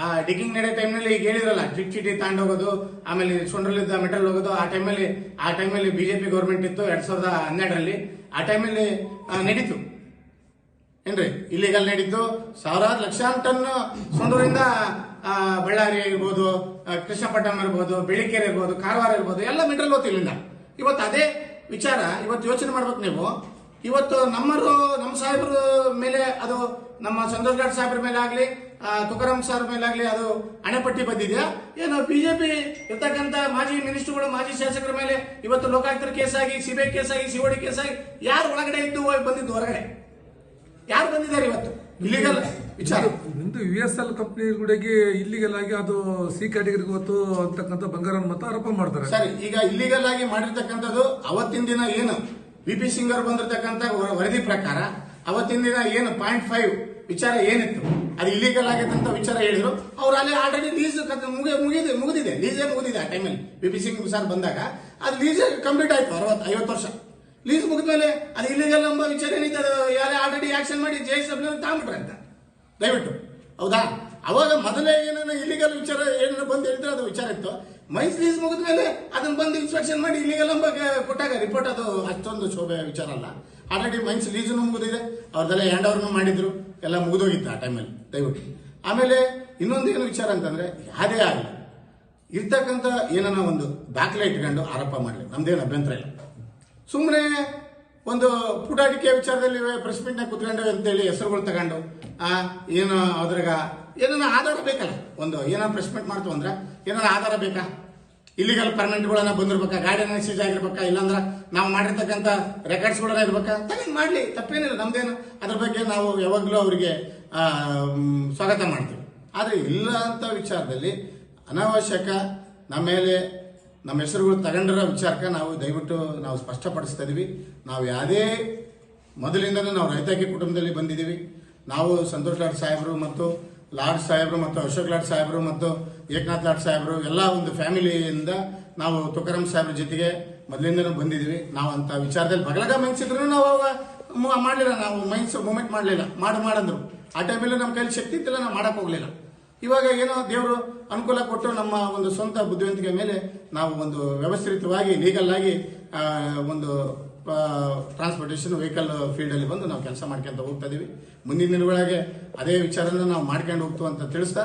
H: ಆ ಡಿಗ್ಗಿಂಗ್ ನಡೆಯೋ ಟೈಮ್ನಲ್ಲಿ ಈಗ ಹೇಳಿದ್ರಲ್ಲ, ಚೀಟಿ ತಗೊಂಡೋಗೋದು, ಆಮೇಲೆ ಸೊಂಡ್ರಲ್ಲಿದ್ದ ಮೆಟಲ್ ಹೋಗೋದು. ಆ ಟೈಮಲ್ಲಿ BJP ಗೌರ್ಮೆಂಟ್ ಇತ್ತು 2012ರಲ್ಲಿ. ಆ ಟೈಮಲ್ಲಿ ನಡೀತು ಏನ್ರಿ, ಇಲ್ಲಿಗಲ್ ನಡೀತು. ಸಾವಿರಾರು ಲಕ್ಷಾಂತರ ಟನ್ ಸೊಂಡೂರಿಂದ ಬಳ್ಳಾರಿ ಇರ್ಬೋದು, ಕೃಷ್ಣಪಟ್ಟಣಂ ಇರ್ಬೋದು, ಬೆಳಿಕೆರೆ ಇರ್ಬೋದು, ಕಾರವಾರ ಇರ್ಬೋದು, ಎಲ್ಲ ಮೆಟೀರಿಯಲ್ ಹೋಗ್ತು ಇಲ್ಲಿಂದ. ಇವತ್ತು ಅದೇ ವಿಚಾರ ಇವತ್ತು ಯೋಚನೆ ಮಾಡ್ಬೇಕು ನೀವು. ಇವತ್ತು ನಮ್ಮ ಸಾಹೇಬ್ರ ಮೇಲೆ, ಅದು ನಮ್ಮ ಸಂತೋಷ್ ಲಾಡ್ ಸಾಹೇಬ್ರ ಮೇಲೆ ಆಗ್ಲಿ, ತುಕಾರಾಮ್ ಸಾಹೇಬ್ರ ಮೇಲೆ ಆಗ್ಲಿ ಅದು ಹಣೆಪಟ್ಟಿ ಬಂದಿದೆಯಾ? ಏನು BJP ಇರ್ತಕ್ಕಂಥ ಮಾಜಿ ಮಿನಿಸ್ಟರ್ಗಳು, ಮಾಜಿ ಶಾಸಕರ ಮೇಲೆ ಇವತ್ತು ಲೋಕಾಯುಕ್ತರ ಕೇಸ್ ಆಗಿ, CBI ಕೇಸ್ ಆಗಿ, COD ಕೇಸ್ ಆಗಿ ಯಾರು ಒಳಗಡೆ ಇದ್ದು ಬಂದಿದ್ದು ಹೊರಗಡೆ ಯಾರು ಬಂದಿದ್ದಾರೆ? ಇವತ್ತು ಇಲ್ಲಿಗಲ್ ವಿಚಾರ
C: USL ಕಂಪನಿಗಳಿಗೆ ಇಲ್ಲಿಗಲ್ ಆಗಿ ಅದು C ಕ್ಯಾಟಗರಿಗೆ ಗೊತ್ತು ಅಂತಕ್ಕಂಥ ಬಂಗಾರ ಮತ್ತು ಆರೋಪ ಮಾಡ್ತಾರೆ.
H: ಸರಿ, ಈಗ ಇಲ್ಲಿಗಲ್ ಆಗಿ ಮಾಡಿರ್ತಕ್ಕಂಥದ್ದು ಅವತ್ತಿನ ದಿನ ಏನು VP ಸಿಂಗರ್ ಬಂದಿರತಕ್ಕಂಥ ವರದಿ ಪ್ರಕಾರ ಅವತ್ತಿನ ದಿನ ಏನು 0.5 ವಿಚಾರ ಏನಿತ್ತು ಅದು ಇಲ್ಲಿಗಲ್ ಆಗೈತೆ ಅಂತ ವಿಚಾರ ಹೇಳಿದ್ರು. ಅವ್ರು ಅಲ್ಲಿ ಆಲ್ರೆಡಿ ಲೀಸ್ ಮುಗಿದಿದೆ. ಲೀಸೇ ಮುಗಿದಿದೆ. ಆ ಟೈಮಲ್ಲಿ VP ಸಿಂಗ್ ಸರ್ ಬಂದಾಗ ಅದು ಲೀಸ್ ಕಂಪ್ಲೀಟ್ ಆಯ್ತು. 50 ವರ್ಷ ಲೀಸ್ ಮುಗಿದ್ಮೇಲೆ ಅದು ಇಲ್ಲಿಗಲ್ ಎಂಬ ವಿಚಾರ ಏನಿದೆ ಅದು ಯಾರೇ ಆಲ್ರೆಡಿ ಆಕ್ಷನ್ ಮಾಡಿ JSW ತಗೊಂಡ್ಬಿಟ್ರೆ ಅಂತ ದಯವಿಟ್ಟು. ಹೌದಾ? ಅವಾಗ ಮೊದಲೇ ಏನೇನು ಇಲ್ಲಿಗಲ್ ವಿಚಾರ ಏನೇನು ಬಂದು ಹೇಳಿದ್ರೆ ಅದು ವಿಚಾರ ಇತ್ತು. ಮೈನ್ಸ್ ಲೀಸ್ ಮುಗಿದ್ಮೇಲೆ ಅದನ್ನ ಬಂದು ಇನ್ಸ್ಪೆಕ್ಷನ್ ಮಾಡಿ ಇಲ್ಲಿಗಲ್ ಎಂಬ ಕೊಟ್ಟಾಗ ರಿಪೋರ್ಟ್ ಅದು ಅಷ್ಟೊಂದು ಶೋಭೆ ವಿಚಾರ ಅಲ್ಲ. ಆಲ್ರೆಡಿ ಮೈನ್ಸ್ ಲೀಸನ್ನು ಮುಗಿದಿದೆ, ಅವ್ರದೆಲ್ಲ ಹ್ಯಾಂಡ್ ಓವರ್ನು ಮಾಡಿದ್ರು, ಎಲ್ಲ ಮುಗಿದೋಗಿತ್ತು ಆ ಟೈಮಲ್ಲಿ ದಯವಿಟ್ಟು. ಆಮೇಲೆ ಇನ್ನೊಂದು ಏನು ವಿಚಾರ ಅಂತಂದ್ರೆ, ಯಾವುದೇ ಆಗಲಿ ಇರ್ತಕ್ಕಂಥ ಏನನ್ನ ಒಂದು ದಾಖಲೆ ಇಟ್ಕೊಂಡು ಆರೋಪ ಮಾಡಲಿ, ನಮ್ದೇನು ಅಭ್ಯಂತರ ಇಲ್ಲ. ಸುಮ್ಮನೆ ಒಂದು ಪುಟಾಟಿಕೆ ವಿಚಾರದಲ್ಲಿ ಪ್ರೆಸ್ ಮೀಟ್ನಾಗ ಕುತ್ಕೊಂಡು ಅಂತೇಳಿ ಹೆಸರುಗಳು ತಗೊಂಡು ಏನು ಅದ್ರಾಗ ಏನಾರ ಆಧಾರ ಬೇಕಲ್ಲ. ಒಂದು ಏನಾರ ಪ್ರೆಸ್ ಮೀಟ್ ಮಾಡ್ತೀವಿ ಅಂದ್ರೆ ಏನಾರ ಆಧಾರ ಬೇಕಾ? ಇಲ್ಲಿಗಲ್ ಪರ್ಮನೆಂಟ್ಗಳನ್ನ ಬಂದಿರ್ಬೇಕಾ, ಗಾಡಿನ ಸೀಜ್ ಆಗಿರ್ಬೇಕಾ, ಇಲ್ಲಾಂದ್ರೆ ನಾವು ಮಾಡಿರ್ತಕ್ಕಂಥ ರೆಕಾರ್ಡ್ಸ್ಗಳನ್ನ ಇರ್ಬೇಕಾ? ತಗೊಂಡು ಮಾಡಲಿ, ತಪ್ಪೇನಿಲ್ಲ, ನಮ್ದೇನು ಅದ್ರ ಬಗ್ಗೆ ನಾವು ಯಾವಾಗಲೂ ಅವರಿಗೆ ಸ್ವಾಗತ ಮಾಡ್ತೀವಿ. ಆದರೆ ಇಲ್ಲ ಅಂತ ವಿಚಾರದಲ್ಲಿ ಅನಾವಶ್ಯಕ ನಮ್ಮ ಮೇಲೆ ನಮ್ಮ ಹೆಸರುಗಳು ತಗೊಂಡಿರೋ ವಿಚಾರಕ್ಕೆ ನಾವು ದಯವಿಟ್ಟು ನಾವು ಸ್ಪಷ್ಟಪಡಿಸ್ತಾ ಇದೀವಿ. ನಾವು ಯಾವುದೇ ಮೊದಲಿಂದಲೂ ನಾವು ರೈತಾಕಿ ಕುಟುಂಬದಲ್ಲಿ ಬಂದಿದ್ದೀವಿ. ನಾವು ಸಂತೋಷ್ ಲಾಡ್ ಸಾಹೇಬರು ಮತ್ತು ಲಾಡ್ ಸಾಹೇಬರು ಮತ್ತು ಅಶೋಕ್ ಲಾಡ್ ಸಾಹೇಬರು ಮತ್ತು ಏಕನಾಥ್ ಲಾಡ್ ಸಾಹೇಬರು ಎಲ್ಲ ಒಂದು ಫ್ಯಾಮಿಲಿಯಿಂದ ನಾವು ತುಕಾರಾಮ್ ಸಾಹೇಬ್ರ ಜೊತೆಗೆ ಮೊದಲಿಂದನೂ ಬಂದಿದ್ದೀವಿ. ನಾವು ಅಂತ ವಿಚಾರದಲ್ಲಿ ಬಗಲಗ ಮೈನ್ಸ್ ಇದ್ರು ನಾವು ಮಾಡಲಿಲ್ಲ, ನಾವು ಮೈನ್ಸ್ ಮೂವ್ಮೆಂಟ್ ಮಾಡಲಿಲ್ಲ. ಮಾಡಂದ್ರು ಆ ಟೈಮಲ್ಲಿ ನಮ್ಮ ಕೈಲಿ ಶಕ್ತಿ ಇತ್ತಿಲ್ಲ, ನಾವು ಮಾಡಕ್ ಹೋಗ್ಲಿಲ್ಲ. ಇವಾಗ ಏನೋ ದೇವರು ಅನುಕೂಲ ಕೊಟ್ಟು ನಮ್ಮ ಒಂದು ಸ್ವಂತ ಬುದ್ಧಿವಂತಿಕೆ ಮೇಲೆ ನಾವು ಒಂದು ವ್ಯವಸ್ಥಿತವಾಗಿ ಲೀಗಲ್ ಆಗಿ ಒಂದು ಟ್ರಾನ್ಸ್ಪೋರ್ಟೇಷನ್ ವೆಹಿಕಲ್ ಫೀಲ್ಡ್ ಅಲ್ಲಿ ಬಂದು ನಾವು ಕೆಲಸ ಮಾಡ್ಕೊಂತ ಹೋಗ್ತಾ ಇದೀವಿ. ಮುಂದಿನ ದಿನಗಳಿಗೆ ಅದೇ ವಿಚಾರನ ನಾವು ಮಾಡ್ಕೊಂಡು ಹೋಗ್ತೀವಿ ಅಂತ ತಿಳಿಸ್ತಾ,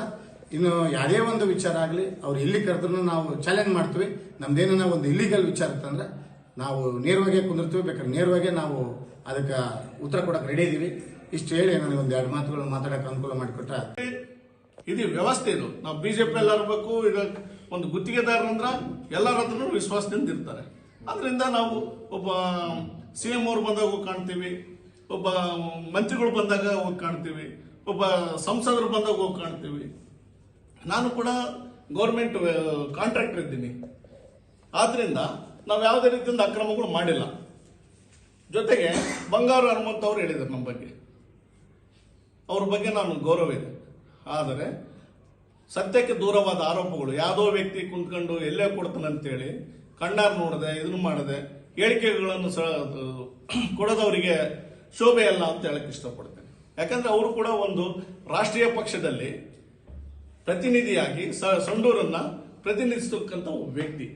H: ಇನ್ನು ಯಾವುದೇ ಒಂದು ವಿಚಾರ ಆಗಲಿ ಅವ್ರು ಎಲ್ಲಿ ಕರೆದ್ರೂ ನಾವು ಚಾಲೆಂಜ್ ಮಾಡ್ತೀವಿ. ನಮ್ದೇನ ಒಂದು ಇಲ್ಲಿಗಲ್ ವಿಚಾರ ಇತ್ತಂದ್ರೆ ನಾವು ನೇರವಾಗಿ ಕುಂದಿರ್ತೀವಿ, ಬೇಕಾದ್ರೆ ನೇರವಾಗಿ ನಾವು ಅದಕ್ಕೆ ಉತ್ತರ ಕೊಡಕ್ಕೆ ರೆಡಿ ಇದೀವಿ. ಇಷ್ಟು ಹೇಳಿ ನನಗೆ ಒಂದು 2 ಮಾತುಗಳು ಮಾತಾಡಕ್ಕೆ ಅನುಕೂಲ ಮಾಡಿಕೊಟ್ಟ.
F: ಇದು ವ್ಯವಸ್ಥೆ. ಇದು ನಾವು ಬಿಜೆಪಿ ಎಲ್ಲ ಇರಬೇಕು. ಈಗ ಒಂದು ಗುತ್ತಿಗೆದಾರರಂದ್ರ ಎಲ್ಲರ ಹತ್ರನೂ ವಿಶ್ವಾಸದಿಂದ ಇರ್ತಾರೆ. ಅದರಿಂದ ನಾವು ಒಬ್ಬ CM ಅವ್ರು ಬಂದಾಗ ಹೋಗಿ ಕಾಣ್ತೀವಿ, ಒಬ್ಬ ಮಂತ್ರಿಗಳು ಬಂದಾಗ ಹೋಗಿ ಕಾಣ್ತೀವಿ, ಒಬ್ಬ ಸಂಸದರು ಬಂದಾಗ ಹೋಗಿ ಕಾಣ್ತೀವಿ. ನಾನು ಕೂಡ ಗೌರ್ಮೆಂಟ್ ಕಾಂಟ್ರಾಕ್ಟರ್ ಇದ್ದೀನಿ. ಆದ್ರಿಂದ ನಾವು ಯಾವುದೇ ರೀತಿಯಿಂದ ಅಕ್ರಮಗಳು ಮಾಡಿಲ್ಲ. ಜೊತೆಗೆ ಬಂಗಾರು ಹನುಮಂತ ಅವರು ಹೇಳಿದ್ದಾರೆ ನಮ್ಮ ಬಗ್ಗೆ, ಅವ್ರ ಬಗ್ಗೆ ನಾನು ಗೌರವ ಇದೆ. ಆದರೆ ಸತ್ಯಕ್ಕೆ ದೂರವಾದ ಆರೋಪಗಳು, ಯಾವುದೋ ವ್ಯಕ್ತಿ ಕುಂತ್ಕೊಂಡು ಎಲ್ಲೇ ಕೊಡ್ತಾನಂತೇಳಿ ಕಣ್ಣಾರ್ ನೋಡದೆ ಇದನ್ನು ಮಾಡದೆ ಹೇಳಿಕೆಗಳನ್ನು ಕೊಡೋದವರಿಗೆ ಶೋಭೆ ಅಲ್ಲ ಅಂತ ಹೇಳಕ್ ಇಷ್ಟಪಡ್ತೇನೆ. ಯಾಕಂದ್ರೆ ಅವರು ಕೂಡ ಒಂದು ರಾಷ್ಟ್ರೀಯ ಪಕ್ಷದಲ್ಲಿ ಪ್ರತಿನಿಧಿಯಾಗಿ ಸಂಡೂರನ್ನ ಪ್ರತಿನಿಧಿಸತಕ್ಕಂಥ ಒಬ್ಬ ವ್ಯಕ್ತಿ.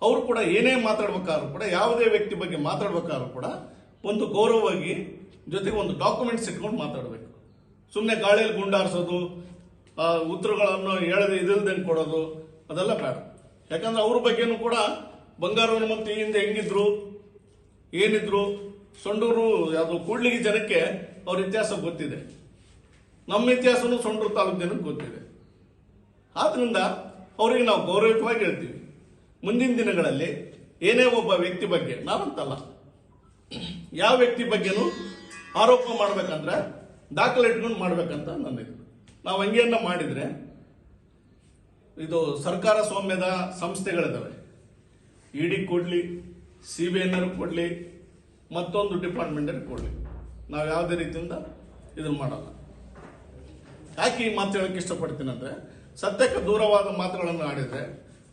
F: ಅವರು ಕೂಡ ಏನೇ ಮಾತಾಡ್ಬೇಕಾದ್ರೂ ಕೂಡ, ಯಾವುದೇ ವ್ಯಕ್ತಿ ಬಗ್ಗೆ ಮಾತಾಡ್ಬೇಕಾದ್ರೂ ಕೂಡ ಒಂದು ಗೌರವವಾಗಿ ಜೊತೆಗೆ ಒಂದು ಡಾಕ್ಯುಮೆಂಟ್ಸ್ ಇಟ್ಕೊಂಡು ಮಾತಾಡಬೇಕು. ಸುಮ್ಮನೆ ಗಾಳಿಯಲ್ಲಿ ಗುಂಡಾರಿಸೋದು, ಉತ್ತರಗಳನ್ನು ಹೇಳದೆ ಇದಿಲ್ದಂಗೆ ಕೊಡೋದು ಅದೆಲ್ಲ ಬೇಡ. ಯಾಕಂದ್ರೆ ಅವ್ರ ಬಗ್ಗೆನೂ ಕೂಡ ಬಂಗಾರು ಹನುಮಂತ ಹಿಂದೆ ಹೆಂಗಿದ್ರು ಏನಿದ್ರು, ಸೊಂಡೂರು ಯಾವುದು ಕೂಡ್ಲಿಗಿ ಜನಕ್ಕೆ ಅವ್ರ ಇತಿಹಾಸ ಗೊತ್ತಿದೆ. ನಮ್ಮ ಇತಿಹಾಸನೂ ಸೊಂಡೂರು ತಾಲೂಕು ಜನಕ್ಕೆ ಗೊತ್ತಿದೆ. ಆದ್ರಿಂದ ಅವರಿಗೆ ನಾವು ಗೌರವಯುತವಾಗಿ ಹೇಳ್ತೀವಿ. ಮುಂದಿನ ದಿನಗಳಲ್ಲಿ ಏನೇ ಒಬ್ಬ ವ್ಯಕ್ತಿ ಬಗ್ಗೆ, ನಾವಂತಲ್ಲ, ಯಾವ ವ್ಯಕ್ತಿ ಬಗ್ಗೆನೂ ಆರೋಪ ಮಾಡ್ಬೇಕಂದ್ರೆ ದಾಖಲೆ ಇಟ್ಕೊಂಡು ಮಾಡ್ಬೇಕಂತ ನನ್ನಿದು. ನಾವು ಹಂಗೆಯನ್ನ ಮಾಡಿದ್ರೆ ಇದು ಸರ್ಕಾರ ಸ್ವಾಮ್ಯದ ಸಂಸ್ಥೆಗಳಿದಾವೆ, ಇಡಿ ಕೊಡ್ಲಿ, CBI ಕೊಡ್ಲಿ, ಮತ್ತೊಂದು ಡಿಪಾರ್ಟ್ಮೆಂಟ್ ಕೊಡ್ಲಿ, ನಾವು ಯಾವುದೇ ರೀತಿಯಿಂದ ಇದನ್ನ ಮಾಡಲ್ಲ. ಯಾಕೆ ಈ ಮಾತು ಹೇಳಕ್ಕೆ ಇಷ್ಟಪಡ್ತೀನಿ ಅಂದ್ರೆ, ಸತ್ಯಕ್ಕೆ ದೂರವಾದ ಮಾತುಗಳನ್ನು ಆಡಿದ್ರೆ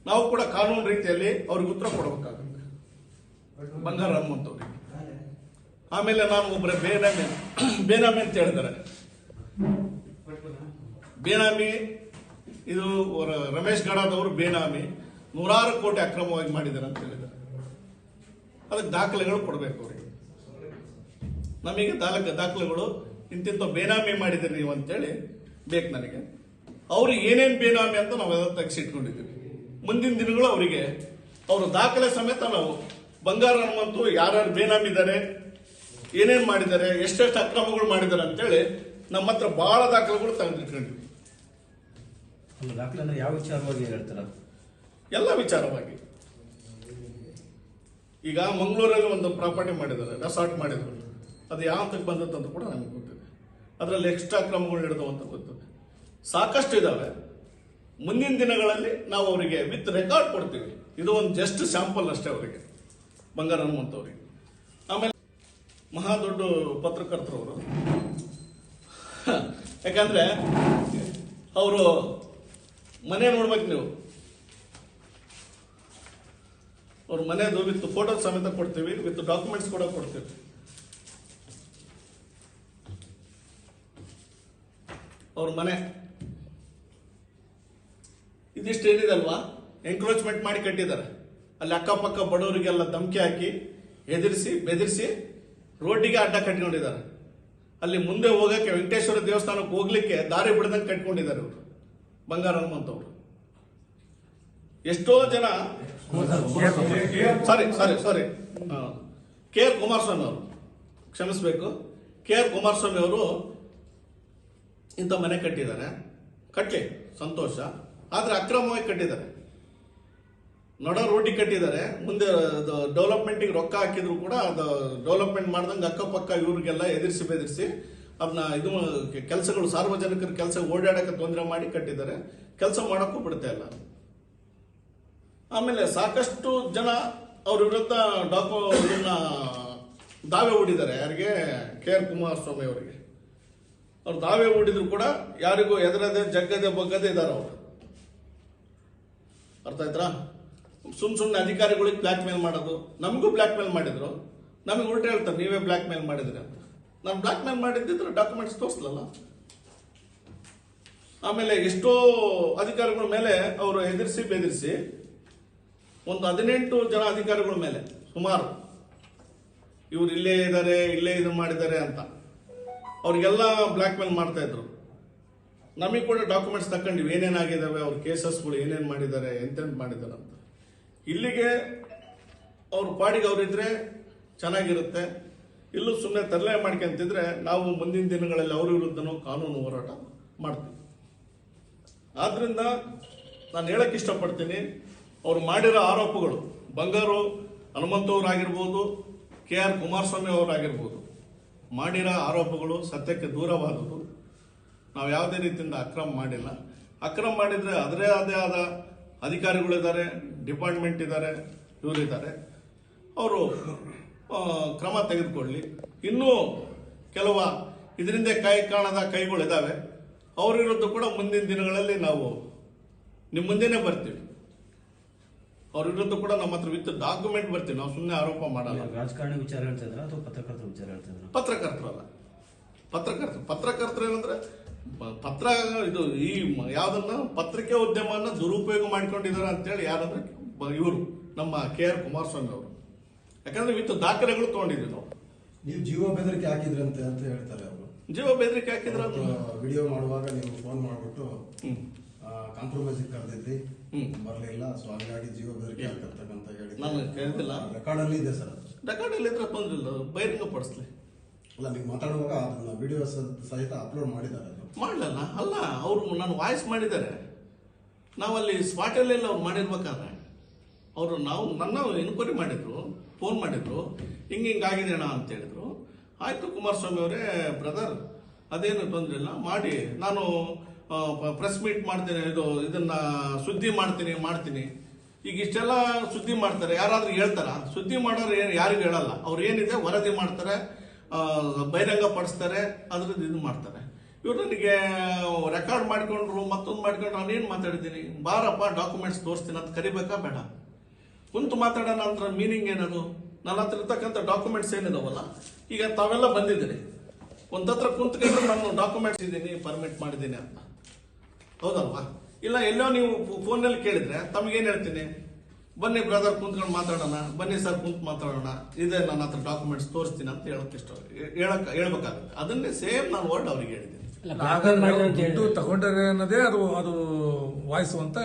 F: ನಾವು ಕೂಡ ಕಾನೂನು ರೀತಿಯಲ್ಲಿ ಅವ್ರಿಗೆ ಉತ್ತರ ಕೊಡಬೇಕಾಗುತ್ತೆ. ಬಂಗಾರ ಹನುಮಂತವ್ರಿಗೆ. ಆಮೇಲೆ ನಾನು ಒಬ್ಬರೇ ಬೇನಾಮಿ ಅಂತ ಹೇಳಿದ್ದಾರೆ. ಬೇನಾಮಿ ಇದು ರಮೇಶ್ ಗಡಾದವರು ಬೇನಾಮಿ 100 ಕೋಟಿ ಅಕ್ರಮವಾಗಿ ಮಾಡಿದ್ದಾರೆ ಅಂತ ಹೇಳಿದ್ದಾರೆ. ಅದಕ್ಕೆ ದಾಖಲೆಗಳು ಕೊಡಬೇಕು ಅವರಿಗೆ. ನಮಗೆ ದಾಖಲೆಗಳು ಇಂತಿಂತ ಬೇನಾಮಿ ಮಾಡಿದ್ರಿ ನೀವು ಅಂತೇಳಿ ಬೇಕು ನನಗೆ. ಅವ್ರಿಗೆ ಏನೇನು ಬೇನಾಮಿ ಅಂತ ನಾವೆಲ್ಲ ತೆಗೆಸಿಟ್ಕೊಂಡಿದ್ದೀವಿ. ಮುಂದಿನ ದಿನಗಳು ಅವರಿಗೆ ಅವರ ದಾಖಲೆ ಸಮೇತ ನಾವು ಬಂಗಾರ ಹನುಮಂತು ಯಾರ್ಯಾರು ಬೇನಾಮಿ ಇದ್ದಾರೆ, ಏನೇನು ಮಾಡಿದ್ದಾರೆ, ಎಷ್ಟೆಷ್ಟು ಅಕ್ರಮಗಳು ಮಾಡಿದ್ದಾರೆ ಅಂತೇಳಿ ನಮ್ಮ ಹತ್ರ ಬಹಳ ದಾಖಲೆಗಳು ತೆಗೆದಿಟ್ಕೊಂಡಿದ್ವಿ.
I: ದಾಖಲೆ ಯಾವ ವಿಚಾರವಾಗಿ ಹೇಳ್ತಾರ?
F: ಎಲ್ಲ ವಿಚಾರವಾಗಿ. ಈಗ ಮಂಗಳೂರಲ್ಲಿ ಒಂದು ಪ್ರಾಪರ್ಟಿ ಮಾಡಿದ್ದಾರೆ, ರೆಸಾರ್ಟ್ ಮಾಡಿದ್ರು. ಅದು ಯಾವ ಹಂತಕ್ಕೆ ಬಂದದ್ದು ಕೂಡ ನಮಗೆ ಗೊತ್ತಿದೆ. ಅದರಲ್ಲಿ ಎಕ್ಸ್ಟ್ರಾ ಕ್ರಮಗಳು ಹಿಡಿದವು ಅಂತ ಗೊತ್ತಿದೆ. ಸಾಕಷ್ಟು ಇದಾವೆ. ಮುಂದಿನ ದಿನಗಳಲ್ಲಿ ನಾವು ಅವರಿಗೆ ವಿತ್ ರೆಕಾರ್ಡ್ ಕೊಡ್ತೀವಿ. ಇದು ಒಂದು ಜಸ್ಟ್ ಸ್ಯಾಂಪಲ್ ಅಷ್ಟೇ ಅವರಿಗೆ, ಬಂಗಾರ ಹನುಮಂತ ಅವರಿಗೆ. ಆಮೇಲೆ ಮಹಾ ದೊಡ್ಡ ಪತ್ರಕರ್ತರು ಅವರು. ಯಾಕಂದ್ರೆ ಅವರು ಮನೆ ನೋಡ್ಬೇಕು ನೀವು.
I: ಅವ್ರ ಮನೆದು ವಿತ್ ಫೋಟೋ ಸಮೇತ ಕೊಡ್ತೀವಿ, ವಿತ್ ಡಾಕ್ಯುಮೆಂಟ್ಸ್ ಕೂಡ ಕೊಡ್ತೀವಿ. ಅವ್ರ ಮನೆ ಇದಿಷ್ಟು ಏನಿದೆ ಅಲ್ವಾ, ಎಂಕ್ರೋಚ್ಮೆಂಟ್ ಮಾಡಿ ಕಟ್ಟಿದ್ದಾರೆ. ಅಲ್ಲಿ ಅಕ್ಕಪಕ್ಕ ಬಡವರಿಗೆಲ್ಲ ಧಮಕಿ ಹಾಕಿ ಎದುರಿಸಿ ಬೆದರಿಸಿ ರೋಡಿಗೆ ಅಡ್ಡ ಕಟ್ಕೊಂಡಿದ್ದಾರೆ. ಅಲ್ಲಿ ಮುಂದೆ ಹೋಗಕ್ಕೆ ವೆಂಕಟೇಶ್ವರ ದೇವಸ್ಥಾನಕ್ಕೆ ಹೋಗ್ಲಿಕ್ಕೆ ದಾರಿ ಬಿಡದಂಗೆ ಕಟ್ಕೊಂಡಿದ್ದಾರೆ ಇವರು ಬಂಗಾರ ಹನುಮಂತವ್ರು. ಎಷ್ಟೋ ಜನ ಸಾರಿ ಕೆ ಆರ್ ಕುಮಾರಸ್ವಾಮಿ ಅವರು, ಕ್ಷಮಿಸಬೇಕು, ಕೆ ಆರ್ ಕುಮಾರಸ್ವಾಮಿ ಅವರು ಇಂಥ ಮನೆ ಕಟ್ಟಿದ್ದಾರೆ. ಕಟ್ಲಿ ಸಂತೋಷ, ಆದ್ರೆ ಅಕ್ರಮವಾಗಿ ಕಟ್ಟಿದ್ದಾರೆ. ನಡ ರೋಡಿಗೆ ಕಟ್ಟಿದ್ದಾರೆ. ಮುಂದೆ ಡೆವಲಪ್ಮೆಂಟಿಗೆ ರೊಕ್ಕ ಹಾಕಿದ್ರು ಕೂಡ ಅದು ಡೆವಲಪ್ಮೆಂಟ್ ಮಾಡ್ದಂಗೆ ಅಕ್ಕಪಕ್ಕ ಇವ್ರಿಗೆಲ್ಲ ಎದುರಿಸಿ ಬೆದರಿಸಿ ಅದನ್ನ ಇದು ಕೆಲಸಗಳು ಸಾರ್ವಜನಿಕರ ಕೆಲಸ ಓಡಾಡಕ್ಕೆ ತೊಂದರೆ ಮಾಡಿ ಕಟ್ಟಿದ್ದಾರೆ. ಕೆಲಸ ಮಾಡೋಕ್ಕೂ ಬಿಡ್ತಾ ಇಲ್ಲ. ಆಮೇಲೆ ಸಾಕಷ್ಟು ಜನ ಅವ್ರ ವಿರುದ್ಧ ದಾವೆ ಹೂಡಿದ್ದಾರೆ. ಯಾರಿಗೆ? ಕೆ ಆರ್ ಕುಮಾರಸ್ವಾಮಿ ಅವರಿಗೆ. ಅವ್ರು ದಾವೆ ಹೂಡಿದ್ರು ಕೂಡ ಯಾರಿಗೂ ಎದರದೆ ಜಗ್ಗದೆ ಬಗ್ಗದೆ ಇದ್ದಾರೆ ಅವರು. ಅರ್ಥ ಆಯ್ತಾ? ಸುಮ್ಮನೆ ಅಧಿಕಾರಿಗಳಿಗೆ ಬ್ಲ್ಯಾಕ್ ಮೇಲ್ ಮಾಡೋದು. ನಮಗೂ ಬ್ಲ್ಯಾಕ್ ಮೇಲ್ ಮಾಡಿದ್ರು. ನಮಗೆ ಉಲ್ಟಾ ಹೇಳ್ತಾರೆ ನೀವೇ ಬ್ಲ್ಯಾಕ್ ಮೇಲ್ ಮಾಡಿದ್ರಿ ಅಂತ. ನಾನು ಬ್ಲ್ಯಾಕ್ ಮೇಲ್ ಮಾಡಿದ್ದಿದ್ರೆ ಡಾಕ್ಯುಮೆಂಟ್ಸ್ ತೋರಿಸ್ಲಲ್ಲ. ಆಮೇಲೆ ಎಷ್ಟೋ ಅಧಿಕಾರಿಗಳ ಮೇಲೆ ಅವರು ಎದುರಿಸಿ ಬೆದರಿಸಿ ಒಂದು 18 ಜನ ಅಧಿಕಾರಿಗಳ ಮೇಲೆ ಸುಮಾರು ಇವ್ರು ಇಲ್ಲೇ ಇದ್ದಾರೆ, ಇಲ್ಲೇ ಇದು ಮಾಡಿದ್ದಾರೆ ಅಂತ ಅವ್ರಿಗೆಲ್ಲ ಬ್ಲ್ಯಾಕ್ ಮೇಲ್ ಮಾಡ್ತಾ ಇದ್ರು. ನಮಗೆ ಕೂಡ ಡಾಕ್ಯುಮೆಂಟ್ಸ್ ತಕೊಂಡಿವಿ, ಏನೇನಾಗಿದ್ದಾವೆ, ಅವ್ರ ಕೇಸಸ್ಗಳು ಏನೇನು ಮಾಡಿದ್ದಾರೆ, ಎಂತೆಂತ ಮಾಡಿದ್ದಾರೆ ಅಂತ. ಇಲ್ಲಿಗೆ ಅವ್ರ ಪಾಡಿಗೆ ಅವರಿದ್ರೆ ಚೆನ್ನಾಗಿರುತ್ತೆ. ಇಲ್ಲೂ ಸುಮ್ಮನೆ ತರಲೆ ಮಾಡ್ಕೊಂತಿದ್ರೆ ನಾವು ಮುಂದಿನ ದಿನಗಳಲ್ಲಿ ಅವ್ರ ವಿರುದ್ಧನೂ ಕಾನೂನು ಹೋರಾಟ ಮಾಡ್ತೀವಿ. ಆದ್ರಿಂದ ನಾನು ಹೇಳಕ್ ಇಷ್ಟಪಡ್ತೀನಿ, ಅವ್ರು ಮಾಡಿರೋ ಆರೋಪಗಳು ಬಂಗಾರು ಹನುಮಂತವ್ರಾಗಿರ್ಬೋದು, ಕೆ ಆರ್ ಕುಮಾರಸ್ವಾಮಿ ಅವರಾಗಿರ್ಬೋದು, ಮಾಡಿರೋ ಆರೋಪಗಳು ಸತ್ಯಕ್ಕೆ ದೂರವಾದದ್ದು. ನಾವು ಯಾವುದೇ ರೀತಿಯಿಂದ ಅಕ್ರಮ ಮಾಡಿಲ್ಲ. ಅಕ್ರಮ ಮಾಡಿದ್ರೆ ಅದರೇ ಆದ ಅಧಿಕಾರಿಗಳಿದ್ದಾರೆ, ಡಿಪಾರ್ಟ್ಮೆಂಟ್ ಇದ್ದಾರೆ, ಇವರಿದ್ದಾರೆ. ಅವರು ಕ್ರಮ ತೆಗೆದುಕೊಳ್ಳಿ. ಇನ್ನೂ ಕೆಲವು ಇದರಿಂದ ಕೈ ಕಾಣದ ಕೈಗಳಿದ್ದಾವೆ. ಅವ್ರ ವಿರುದ್ಧ ಕೂಡ ಮುಂದಿನ ದಿನಗಳಲ್ಲಿ ನಾವು ನಿಮ್ಮ ಮುಂದೆನೇ ಬರ್ತೀವಿ. ಅವ್ರ ವಿರುದ್ಧ ಕೂಡ ನಮ್ಮ ಹತ್ರ ವಿತ್ ಡಾಕ್ಯುಮೆಂಟ್ ಬರ್ತೀವಿ. ನಾವು ಸುಮ್ಮನೆ ಆರೋಪ ಮಾಡಲ್ಲ.
J: ರಾಜಕಾರಣಿ ವಿಚಾರ ಹೇಳ್ತಿದ್ರ ಅಥವಾ ಪತ್ರಕರ್ತರ ವಿಚಾರ ಹೇಳ್ತಿದ್ರ?
I: ಪತ್ರಕರ್ತರಲ್ಲ, ಪತ್ರಕರ್ತರು ಏನಂದ್ರೆ ಪತ್ರ ಇದು ಈ ಯಾವ್ದನ್ನ ಪತ್ರಿಕೆ ಉದ್ಯಮನ ದುರುಪಯೋಗ ಮಾಡ್ಕೊಂಡಿದ್ದಾರೆ ಅಂತೇಳಿ ಯಾರಂದ್ರೆ ಇವರು ನಮ್ಮ ಕೆ ಆರ್ ಕುಮಾರಸ್ವಾಮಿ ಅವರು. ಯಾಕಂದ್ರೆ ವಿತ್ ದಾಖಲೆಗಳು ತಗೊಂಡಿದ್ವಿ ನಾವು.
K: ನೀವು ಜೀವ ಬೆದರಿಕೆ ಹಾಕಿದ್ರಂತೆ ಅಂತ ಹೇಳ್ತಾರೆ ಅವರು.
I: ಜೀವ ಬೆದರಿಕೆ ಹಾಕಿದ್ರ
K: ವಿಡಿಯೋ ಮಾಡುವಾಗ ನೀವು ಫೋನ್ ಮಾಡ್ಬಿಟ್ಟು ಕಾಂಪ್ರಮೈಸ್ ಕರೆದಿದ್ರಿ, ಬರಲಿಲ್ಲ, ಸೊ ಹಾಗಾಗಿ ಜೀವ ಬೆದರಿಕೆ ಹಾಕತಕ್ಕಂತ ಹೇಳಿ
I: ನಾನು ಕೇಳಿದಿಲ್ಲ.
K: ರೆಕಾರ್ಡ್ ಅಲ್ಲಿ ಇದೆ ಸರ್.
I: ರೆಕಾರ್ಡ್ ಅಲ್ಲಿ ಇದ್ರೆ ತೊಂದ್ರಿಲ್ಲ, ಬಹಿರಂಗ ಪಡಿಸ್ಲಿ.
K: ಅಲ್ಲ, ನೀವು ಮಾತಾಡುವಾಗ ಅದನ್ನ ವಿಡಿಯೋ ಸಹಿತ ಅಪ್ಲೋಡ್ ಮಾಡಿದ್ದಾರೆ.
I: ಮಾಡಲಲ್ಲ, ಅಲ್ಲ ಅವ್ರು ನಾನು ವಾಯ್ಸ್ ಮಾಡಿದ್ದಾರೆ. ನಾವಲ್ಲಿ ಸ್ಪಾಟಲ್ಲೆಲ್ಲ ಅವ್ರು ಮಾಡಿರ್ಬೇಕಾದ್ರೆ ಅವರು ನನ್ನ ಎನ್ಕ್ವೈರಿ ಮಾಡಿದ್ರು, ಫೋನ್ ಮಾಡಿದ್ರು, ಹಿಂಗಾಗಿದೆ ಅಣ್ಣ ಅಂತ ಹೇಳಿದ್ರು. ಆಯ್ತು ಕುಮಾರಸ್ವಾಮಿ ಅವರೇ, ಬ್ರದರ್ ಅದೇನು ತೊಂದರೆ ಇಲ್ಲ ಮಾಡಿ, ನಾನು ಪ್ರೆಸ್ ಮೀಟ್ ಮಾಡ್ತೀನಿ, ಇದನ್ನ ಸುದ್ದಿ ಮಾಡ್ತೀನಿ. ಈಗ ಇಷ್ಟೆಲ್ಲ ಸುದ್ದಿ ಮಾಡ್ತಾರೆ, ಯಾರಾದ್ರೂ ಹೇಳ್ತಾರ? ಸುದ್ದಿ ಮಾಡೋರು ಯಾರಿಗೂ ಹೇಳಲ್ಲ. ಅವ್ರು ಏನಿದೆ ವರದಿ ಮಾಡ್ತಾರೆ, ಬಹಿರಂಗ ಪಡಿಸ್ತಾರೆ, ಅದ್ರದ್ದು ಇದು ಮಾಡ್ತಾರೆ. ಇವ್ರು ನನಗೆ ರೆಕಾರ್ಡ್ ಮಾಡ್ಕೊಂಡ್ರು, ಮತ್ತೊಂದು ಮಾಡ್ಕೊಂಡ್ರು. ನಾನೇನು ಮಾತಾಡಿದ್ದೀನಿ? ಬಾರಪ್ಪ ಡಾಕ್ಯುಮೆಂಟ್ಸ್ ತೋರಿಸ್ತೀನಿ ಅಂತ ಕರಿಬೇಕಾ ಬೇಡ? ಕುಂತು ಮಾತಾಡೋಣ ಅಂತ ಮೀನಿಂಗ್ ಏನದು? ನನ್ನ ಹತ್ರ ಇರ್ತಕ್ಕಂಥ ಡಾಕ್ಯುಮೆಂಟ್ಸ್ ಏನಿದಾವಲ್ಲ, ಈಗ ತಾವೆಲ್ಲ ಬಂದಿದ್ದೀರಿ, ಒಂದತ್ರ ಕುಂತ್ಕೊಂಡ್ರೆ ನಾನು ಡಾಕ್ಯುಮೆಂಟ್ಸ್ ಇದ್ದೀನಿ, ಪರ್ಮಿಟ್ ಮಾಡಿದ್ದೀನಿ ಅಂತ, ಹೌದಲ್ವಾ? ಇಲ್ಲ ಎಲ್ಲೋ ನೀವು ಫೋನಲ್ಲಿ ಕೇಳಿದ್ರೆ ತಮಗೇನು ಹೇಳ್ತೀನಿ? ಬನ್ನಿ ಬ್ರದರ್ ಕುಂತ್ಕೊಂಡು ಮಾತಾಡೋಣ, ಬನ್ನಿ ಸರ್ ಕುಂತ್ ಮಾತಾಡೋಣ, ಇದೆ ನನ್ನ ಹತ್ರ ಡಾಕ್ಯುಮೆಂಟ್ಸ್ ತೋರಿಸ್ತೀನಿ ಅಂತ ಹೇಳ್ಬೇಕಾಗುತ್ತೆ. ಅದನ್ನೇ ಸೇಮ್ ನಾನು ವರ್ಡ್ ಅವ್ರಿಗೆ ಹೇಳಿದ್ದೀನಿ.
C: ದುಡ್ಡು ತಗೊಂಡರೆ ಅನ್ನೋದೇ ಅದು ವಾಯ್ಸ್ ಅಂತ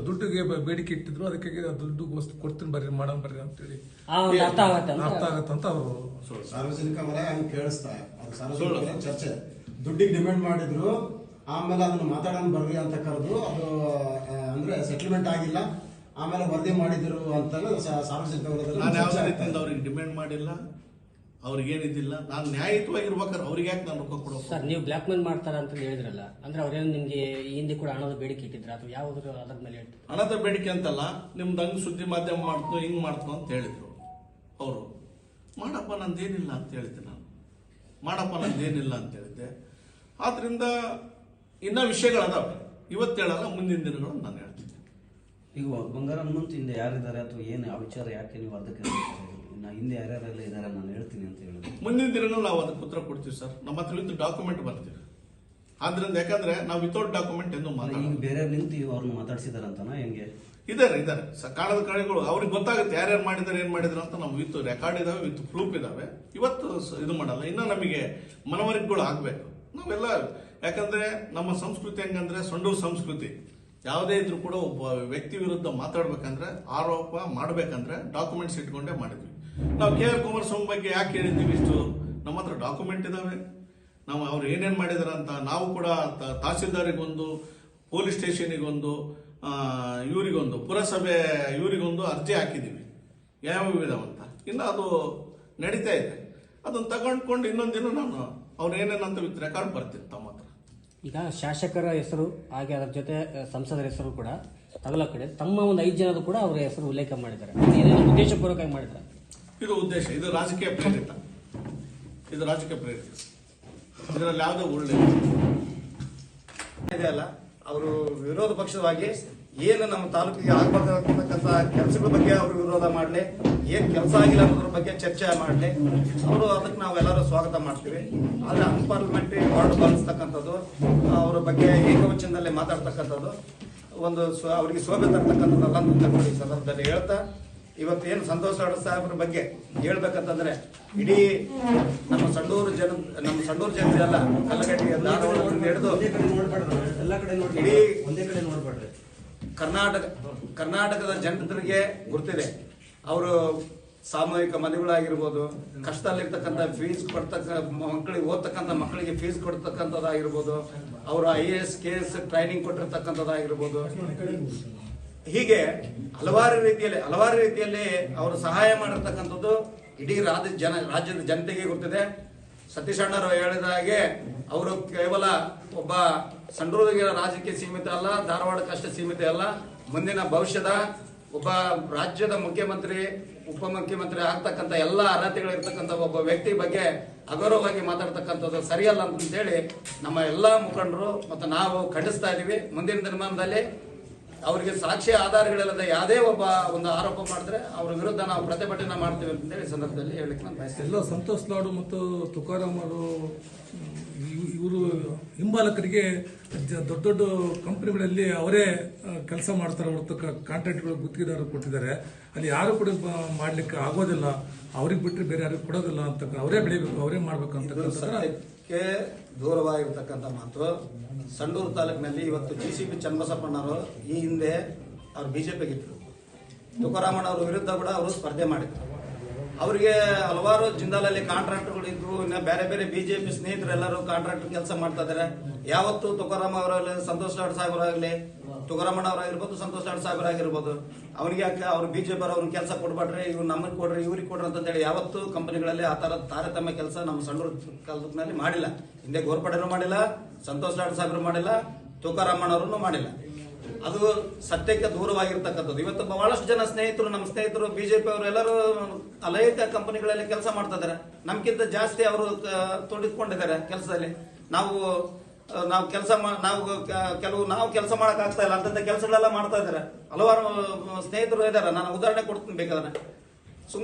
C: ದುಡ್ಡಿಗೆ ಬೇಡಿಕೆ ಇಟ್ಟಿದ್ರು, ಅದಕ್ಕೆ ದುಡ್ಡು ಕೊಡ್ತೀನಿ ಬರ್ರಿ ಮಾಡೋಣ ಬರ್ರಿ ಅಂತೇಳಿ ಅರ್ಥ ಆಗತ್ತಂತ ಅವರು
K: ಸಾರ್ವಜನಿಕ ಮನೆ ಹಂಗೆ ಕೇಳಿಸ್ತಾ ಅದು ಸಾರ್ವಜನಿಕ ಚರ್ಚೆ. ದುಡ್ಡಿಗೆ ಡಿಮ್ಯಾಂಡ್ ಮಾಡಿದ್ರು, ಆಮೇಲೆ ಅದನ್ನ ಮಾತಾಡೋಣ ಬರ್ರಿ ಅಂತ ಕರೆದು ಅದು ಅಂದ್ರೆ ಸೆಟಲ್ಮೆಂಟ್ ಆಗಿಲ್ಲ, ಆಮೇಲೆ ವರದಿ ಮಾಡಿದ್ರು ಅಂತ ಸಾರ್ವಜನಿಕ
I: ಅವ್ರಿಗೆ ಡಿಮ್ಯಾಂಡ್ ಮಾಡಿಲ್ಲ, ಅವ್ರಿಗೇನಿದ್ದಿಲ್ಲ. ನಾನು ನ್ಯಾಯಯುತವಾಗಿರ್ಬೇಕಾದ್ರೆ ಅವ್ರಿಗೆ ಯಾಕೆ ನಾನು ರೊಕ್ಕ ಕೊಡೋ?
J: ಸರ್, ನೀವು ಬ್ಲಾಕ್ ಮೇಲ್ ಮಾಡ್ತಾರ ಅಂತ ಹೇಳಿದ್ರಲ್ಲ, ಅಂದ್ರೆ ಅವ್ರೇನು ನಿಮ್ಗೆ ಈ ಹಿಂದೆ ಕೂಡ ಹಣದ ಬೇಡಿಕೆ ಇಟ್ಟಿದ್ರ ಅಥವಾ ಯಾವ್ದು ಅದ್ರ ಮೇಲೆ ಹೇಳ್ತಾರೆ?
I: ಹಣದ ಬೇಡಿಕೆ ಅಂತಲ್ಲ, ನಿಮ್ದು ಹಂಗ್ ಸುದ್ದಿ ಮಾಧ್ಯಮ ಮಾಡ್ತು, ಹಿಂಗ್ ಮಾಡ್ತು ಅಂತ ಹೇಳಿದ್ರು ಅವರು. ಮಾಡಪ್ಪ ನಂದೇನಿಲ್ಲ ಅಂತ ಹೇಳಿದ್ದೆ ನಾನು, ಮಾಡಪ್ಪ ನಂದೇನಿಲ್ಲ ಅಂತ ಹೇಳಿದ್ದೆ. ಆದ್ರಿಂದ ಇನ್ನ ವಿಷಯಗಳದಾವೆ, ಇವತ್ತು ಹೇಳಲ್ಲ, ಮುಂದಿನ ದಿನಗಳು ನಾನು ಹೇಳ್ತೀನಿ.
L: ಈಗ ಬಂಗಾರ ಹನುಮಂತ್ ಹಿಂದೆ ಯಾರಿದ್ದಾರೆ ಅಥವಾ ಏನು ಆ ವಿಚಾರ ಯಾಕೆ ನೀವು ಅದಕ್ಕೆ ಹಿಂದೆ ಯಾರ್ಯಾರೆಲ್ಲ ಇದ್ದಾರೆ ನಾನು ಹೇಳ್ತೀನಿ ಅಂತ ಹೇಳಿದ್ರು.
I: ಮುಂದಿನ ದಿನನೂ ನಾವು ಅದಕ್ಕೆ ಉತ್ತರ ಕೊಡ್ತೀವಿ ಸರ್. ನಮ್ಮ ಹತ್ರ ವಿತ್ ಡಾಕ್ಯುಮೆಂಟ್ ಬರ್ತೀವಿ. ಆದ್ರಿಂದ ಯಾಕಂದ್ರೆ ನಾವು ವಿತೌಟ್ ಡಾಕ್ಯುಮೆಂಟ್ ಎಂದು
L: ಈಗ ಬೇರೆ ನಿಂತು ಅವ್ರನ್ನ ಮಾತಾಡ್ಸಿದಾರೆ ಅಂತನಾ ಹೆಂಗೆ?
I: ಇದಾರೆ ಕಾಣದ ಕಾಣಿಗಳು ಅವ್ರಿಗೆ ಗೊತ್ತಾಗುತ್ತೆ ಯಾರ್ಯಾರು ಮಾಡಿದಾರೆ ಏನ್ ಮಾಡಿದಾರೆ ಅಂತ. ನಾವು ವಿತ್ ರೆಕಾರ್ಡ್ ಇದಾವೆ, ವಿತ್ ಪ್ರೂಫ್ ಇದಾವೆ. ಇವತ್ತು ಇದು ಮಾಡಲ್ಲ, ಇನ್ನ ನಮಗೆ ಮನವರಿಕೆಗಳು ಆಗ್ಬೇಕು. ನಾವೆಲ್ಲ ಯಾಕಂದ್ರೆ ನಮ್ಮ ಸಂಸ್ಕೃತಿ ಹೆಂಗಂದ್ರೆ ಸಂಡೂರು ಸಂಸ್ಕೃತಿ. ಯಾವುದೇ ಇದ್ರೂ ಕೂಡ ಒಬ್ಬ ವ್ಯಕ್ತಿ ವಿರುದ್ಧ ಮಾತಾಡ್ಬೇಕಂದ್ರೆ, ಆರೋಪ ಮಾಡ್ಬೇಕಂದ್ರೆ ಡಾಕ್ಯುಮೆಂಟ್ಸ್ ಇಟ್ಕೊಂಡೇ ಮಾಡಿದ್ವಿ. ನಾವು KR ಕುಮಾರಸ್ವಾಮಿ ಬಗ್ಗೆ ಯಾಕೆ ಹೇಳಿದ್ವಿ ಇಷ್ಟು? ನಮ್ಮ ಹತ್ರ ಡಾಕ್ಯುಮೆಂಟ್ ಇದಾವೆ. ನಾವು ಅವ್ರು ಏನೇನ್ ಮಾಡಿದಾರೆ ಅಂತ ನಾವು ಕೂಡ ತಹಸೀಲ್ದಾರಿಗೊಂದು, ಪೊಲೀಸ್ ಸ್ಟೇಷನಿಗೊಂದು, ಇವರಿಗೊಂದು, ಪುರಸಭೆ ಇವರಿಗೊಂದು ಅರ್ಜಿ ಹಾಕಿದೀವಿ ಯಾವ ವಿಧವಂತ. ಇನ್ನು ಅದು ನಡೀತಾ ಇದೆ. ಅದನ್ನ ತಗೊಂಡ್ಕೊಂಡು ಇನ್ನೊಂದಿನ ನಾನು ಅವ್ರು ಏನೇನಂತ ವಿತ್ ರೆಕಾರ್ಡ್ ಬರ್ತೀನಿ ತಮ್ಮ ಹತ್ರ.
J: ಈಗ ಶಾಸಕರ ಹೆಸರು ಹಾಗೆ ಅದರ ಜೊತೆ ಸಂಸದರ ಹೆಸರು ಕೂಡ ತಗಲ ಕಡೆ ತಮ್ಮ ಒಂದು 5 ಜನರು ಕೂಡ ಅವರ ಹೆಸರು ಉಲ್ಲೇಖ ಮಾಡಿದ್ದಾರೆ. ಏನೇನು ಉದ್ದೇಶಪೂರ್ವಕವಾಗಿ ಮಾಡಿದ್ದಾರೆ?
I: ಇದು ಉದ್ದೇಶ, ಇದು ರಾಜಕೀಯ ಪ್ರೇರಿತ. ಇದರಲ್ಲಿ ಯಾವುದೋ ಒಳ್ಳೆ
E: ಇದೆ ಅಲ್ಲ, ಅವರು ವಿರೋಧ ಪಕ್ಷವಾಗಿ ಏನು ನಮ್ಮ ತಾಲೂಕಿಗೆ ಆಗಬೇಕಾಗಿರ್ತಕ್ಕಂಥ ಕೆಲಸಗಳ ಬಗ್ಗೆ ಅವರು ವಿರೋಧ ಮಾಡಲಿ, ಏನ್ ಕೆಲಸ ಆಗಿಲ್ಲ ಅನ್ನೋದ್ರ ಬಗ್ಗೆ ಚರ್ಚೆ ಮಾಡಲಿ. ಅವರು ಅದಕ್ಕೆ ನಾವೆಲ್ಲರೂ ಸ್ವಾಗತ ಮಾಡ್ತೀವಿ. ಆದ್ರೆ ಅನ್ಪಾರ್ಲಿಮೆಂಟ್ರಿ ವಾರ್ಡ್ ಬಳಸ್ತಕ್ಕಂಥದ್ದು, ಅವರ ಬಗ್ಗೆ ಏಕವಚನದಲ್ಲಿ ಮಾತಾಡ್ತಕ್ಕಂಥದ್ದು ಒಂದು ಅವರಿಗೆ ಶೋಭೆ ತರ್ತಕ್ಕಂಥದ್ದಲ್ಲ ಅಂತ ಈ ಸಂದರ್ಭದಲ್ಲಿ ಹೇಳ್ತಾ, ಇವತ್ತೇನು ಸಂತೋಷ್ ಲಾಡ್ ಸಾಹೇಬ್ರ ಬಗ್ಗೆ ಹೇಳ್ಬೇಕಂತಂದ್ರೆ ಇಡೀ ನಮ್ಮ ಸಂಡೂರು ಜನತೆ ಅಲ್ಲ, ಕಲ್ಲಗಟ್ಟಿಗೆ ಧಾರವಾಡದಿಂದ ಹಿಡಿದು ಇಡೀ ಕರ್ನಾಟಕದ ಜನರಿಗೆ ಗುರ್ತಿದೆ. ಅವರು ಸಾಮೂಹಿಕ ಮದುವೆಗಳಾಗಿರ್ಬೋದು, ಕಷ್ಟದಲ್ಲಿರ್ತಕ್ಕಂಥ ಫೀಸ್ ಮಕ್ಕಳಿಗೆ ಓದ್ತಕ್ಕಂಥ ಮಕ್ಕಳಿಗೆ ಫೀಸ್ ಕೊಡ್ತಕ್ಕಂಥದ್ದಾಗಿರ್ಬೋದು, ಅವರು IAS KS ಟ್ರೈನಿಂಗ್ ಕೊಟ್ಟಿರ್ತಕ್ಕಂಥದ್ದಾಗಿರ್ಬೋದು, ಹೀಗೆ ಹಲವಾರು ರೀತಿಯಲ್ಲಿ ಅವರು ಸಹಾಯ ಮಾಡಿರ್ತಕ್ಕಂಥದ್ದು ಇಡೀ ರಾಜ್ಯದ ಜನತೆಗೆ ಗೊತ್ತಿದೆ. ಸತೀಶ್ ಅಣ್ಣರು ಹೇಳಿದ ಹಾಗೆ ಅವರು ಕೇವಲ ಒಬ್ಬ ಸಂಡೂರಿಗೆ ರಾಜ್ಯಕ್ಕೆ ಸೀಮಿತ ಅಲ್ಲ, ಧಾರವಾಡಕ್ಕಷ್ಟೇ ಸೀಮಿತ ಅಲ್ಲ, ಮುಂದಿನ ಭವಿಷ್ಯದ ಒಬ್ಬ ರಾಜ್ಯದ ಮುಖ್ಯಮಂತ್ರಿ, ಉಪಮುಖ್ಯಮಂತ್ರಿ ಆಗ್ತಕ್ಕಂಥ ಎಲ್ಲ ಅರ್ಹತೆಗಳಿರ್ತಕ್ಕಂಥ ಒಬ್ಬ ವ್ಯಕ್ತಿ ಬಗ್ಗೆ ಅಗೌರವವಾಗಿ ಮಾತಾಡ್ತಕ್ಕಂಥದ್ದು ಸರಿಯಲ್ಲ ಅಂತೇಳಿ ನಮ್ಮ ಎಲ್ಲಾ ಮುಖಂಡರು ಮತ್ತು ನಾವು ಖಂಡಿಸ್ತಾ ಇದೀವಿ. ಮುಂದಿನ ದಿನಮಾನದಲ್ಲಿ ಅವರಿಗೆ ಸಾಕ್ಷಿ ಆಧಾರಗಳಿಲ್ಲದ ಯಾವುದೇ ಒಂದು ಆರೋಪ ಮಾಡಿದ್ರೆ ಅವ್ರ ವಿರುದ್ಧ ನಾವು ಪ್ರತಿಭಟನೆ ಮಾಡ್ತೀವಿ ಅಂತ ಹೇಳಿ ಸಂದರ್ಭದಲ್ಲಿ ಹೇಳಿಕ್ಕೆ ನಾನು ಬಯಸ್ತೇನೆ.
C: ಎಲ್ಲ ಸಂತೋಷ್ ಲಾಡು ಮತ್ತು ತುಕಾರಾಮ್ ಅವರು ಇವರು ಹಿಂಬಾಲಕರಿಗೆ ದೊಡ್ಡ ದೊಡ್ಡ ಕಂಪನಿಗಳಲ್ಲಿ ಅವರೇ ಕೆಲಸ ಮಾಡ್ತಾರೆ ಹೊರತು ಕಾಂಟ್ರಾಕ್ಟ್ಗಳು ಗುತ್ತಿಗೆದಾರರು ಕೊಟ್ಟಿದ್ದಾರೆ. ಅಲ್ಲಿ ಯಾರು ಕೂಡ ಮಾಡ್ಲಿಕ್ಕೆ ಆಗೋದಿಲ್ಲ, ಅವ್ರಿಗೆ ಬಿಟ್ಟರೆ ಬೇರೆ ಯಾರಿಗೂ ಕೊಡೋದಿಲ್ಲ ಅಂತ ಅವರೇ ಬೆಳಿಬೇಕು, ಅವರೇ ಮಾಡ್ಬೇಕು
E: ಸತ್ಯಕ್ಕೆ ದೂರವಾಗಿರ್ತಕ್ಕಂಥ ಮಾತು. ಸಂಡೂರು ತಾಲೂಕಿನಲ್ಲಿ ಇವತ್ತು GCP ಚನ್ನಬಸಪ್ಪಣ್ಣವರು ಈ ಹಿಂದೆ ಅವ್ರು ಬಿಜೆಪಿಗಿದ್ರು. ತುಕಾರಾಮಣ್ಣವ್ರ ವಿರುದ್ಧ ಕೂಡ ಅವರು ಸ್ಪರ್ಧೆ ಮಾಡಿದ್ರು. ಅವರಿಗೆ ಹಲವಾರು ಜಿಂದಾಲಲ್ಲಿ ಕಾಂಟ್ರಾಕ್ಟ್ಗಳು ಇದ್ರು. ಇನ್ನು ಬೇರೆ ಬೇರೆ ಬಿಜೆಪಿ ಸ್ನೇಹಿತರೆಲ್ಲರೂ ಕಾಂಟ್ರಾಕ್ಟ್ ಕೆಲಸ ಮಾಡ್ತಾ ಇದ್ದಾರೆ. ಯಾವತ್ತು ತುಕಾರಾಮ್ ಅವರಾಗಲಿ, ಸಂತೋಷ್ ಲಾಡ್ ಸಾಹೇಬರಾಗಲಿ, ತುಕಾರಾಮಣ್ಣ ಅವರಾಗಿರ್ಬೋದು, ಸಂತೋಷ್ ಲಾಡ್ ಸಾಹೇಬರಾಗಿರ್ಬೋದು, ಅವ್ರಿಗೆ ಯಾಕೆ ಅವ್ರು ಬಿಜೆಪಿ ಅವ್ರನ್ನ ಕೆಲಸ ಕೊಡ್ಬೇಡ್ರಿ, ಇವ್ರು ನಮಗೆ ಕೊಡ್ರಿ, ಇವ್ರಿಗೆ ಕೊಡ್ರಿ ಅಂತೇಳಿ ಯಾವತ್ತು ಕಂಪನಿಗಳಲ್ಲಿ ಆ ತರ ತಾರತಮ್ಯ ಕೆಲಸ ನಮ್ಮ ಸಂಡೂರು ತಾಲೂಕಿನಲ್ಲಿ ಮಾಡಿಲ್ಲ. ಹಿಂದೆ ಗೋರ್ಪಡೆನೂ ಮಾಡಿಲ್ಲ, ಸಂತೋಷ್ ಲಾಡ್ ಸಾಹೇಬರು ಮಾಡಿಲ್ಲ, ತುಕಾರಾಮಣ್ಣವ್ರನ್ನು ಮಾಡಿಲ್ಲ. ಅದು ಸತ್ಯಕ್ಕೆ ದೂರವಾಗಿರ್ತಕ್ಕಂಥದ್ದು. ಇವತ್ತು ಬಹಳಷ್ಟು ಜನ ನಮ್ಮ ಸ್ನೇಹಿತರು ಬಿಜೆಪಿ ಅವರು ಎಲ್ಲರೂ ಅನೇಕ ಕಂಪನಿಗಳಲ್ಲಿ ಕೆಲಸ ಮಾಡ್ತಾ ಇದ್ದಾರೆ. ನಮ್ಗಿಂತ ಜಾಸ್ತಿ ಅವರು ತೊಡಗಿಕೊಂಡಿದ್ದಾರೆ ಕೆಲಸದಲ್ಲಿ. ನಾವು ಕೆಲಸ ಮಾಡಕ್ ಆಗ್ತಾ ಇಲ್ಲ ಅಂತಂದ ಕೆಲಸಗಳೆಲ್ಲ ಮಾಡ್ತಾ ಇದ್ದಾರೆ. ಹಲವಾರು ಸ್ನೇಹಿತರು ಇದ್ದಾರೆ. ನಾನು ಉದಾಹರಣೆ ಕೊಡ್ತೀನಿ ಬೇಕಾದ್ರೆ.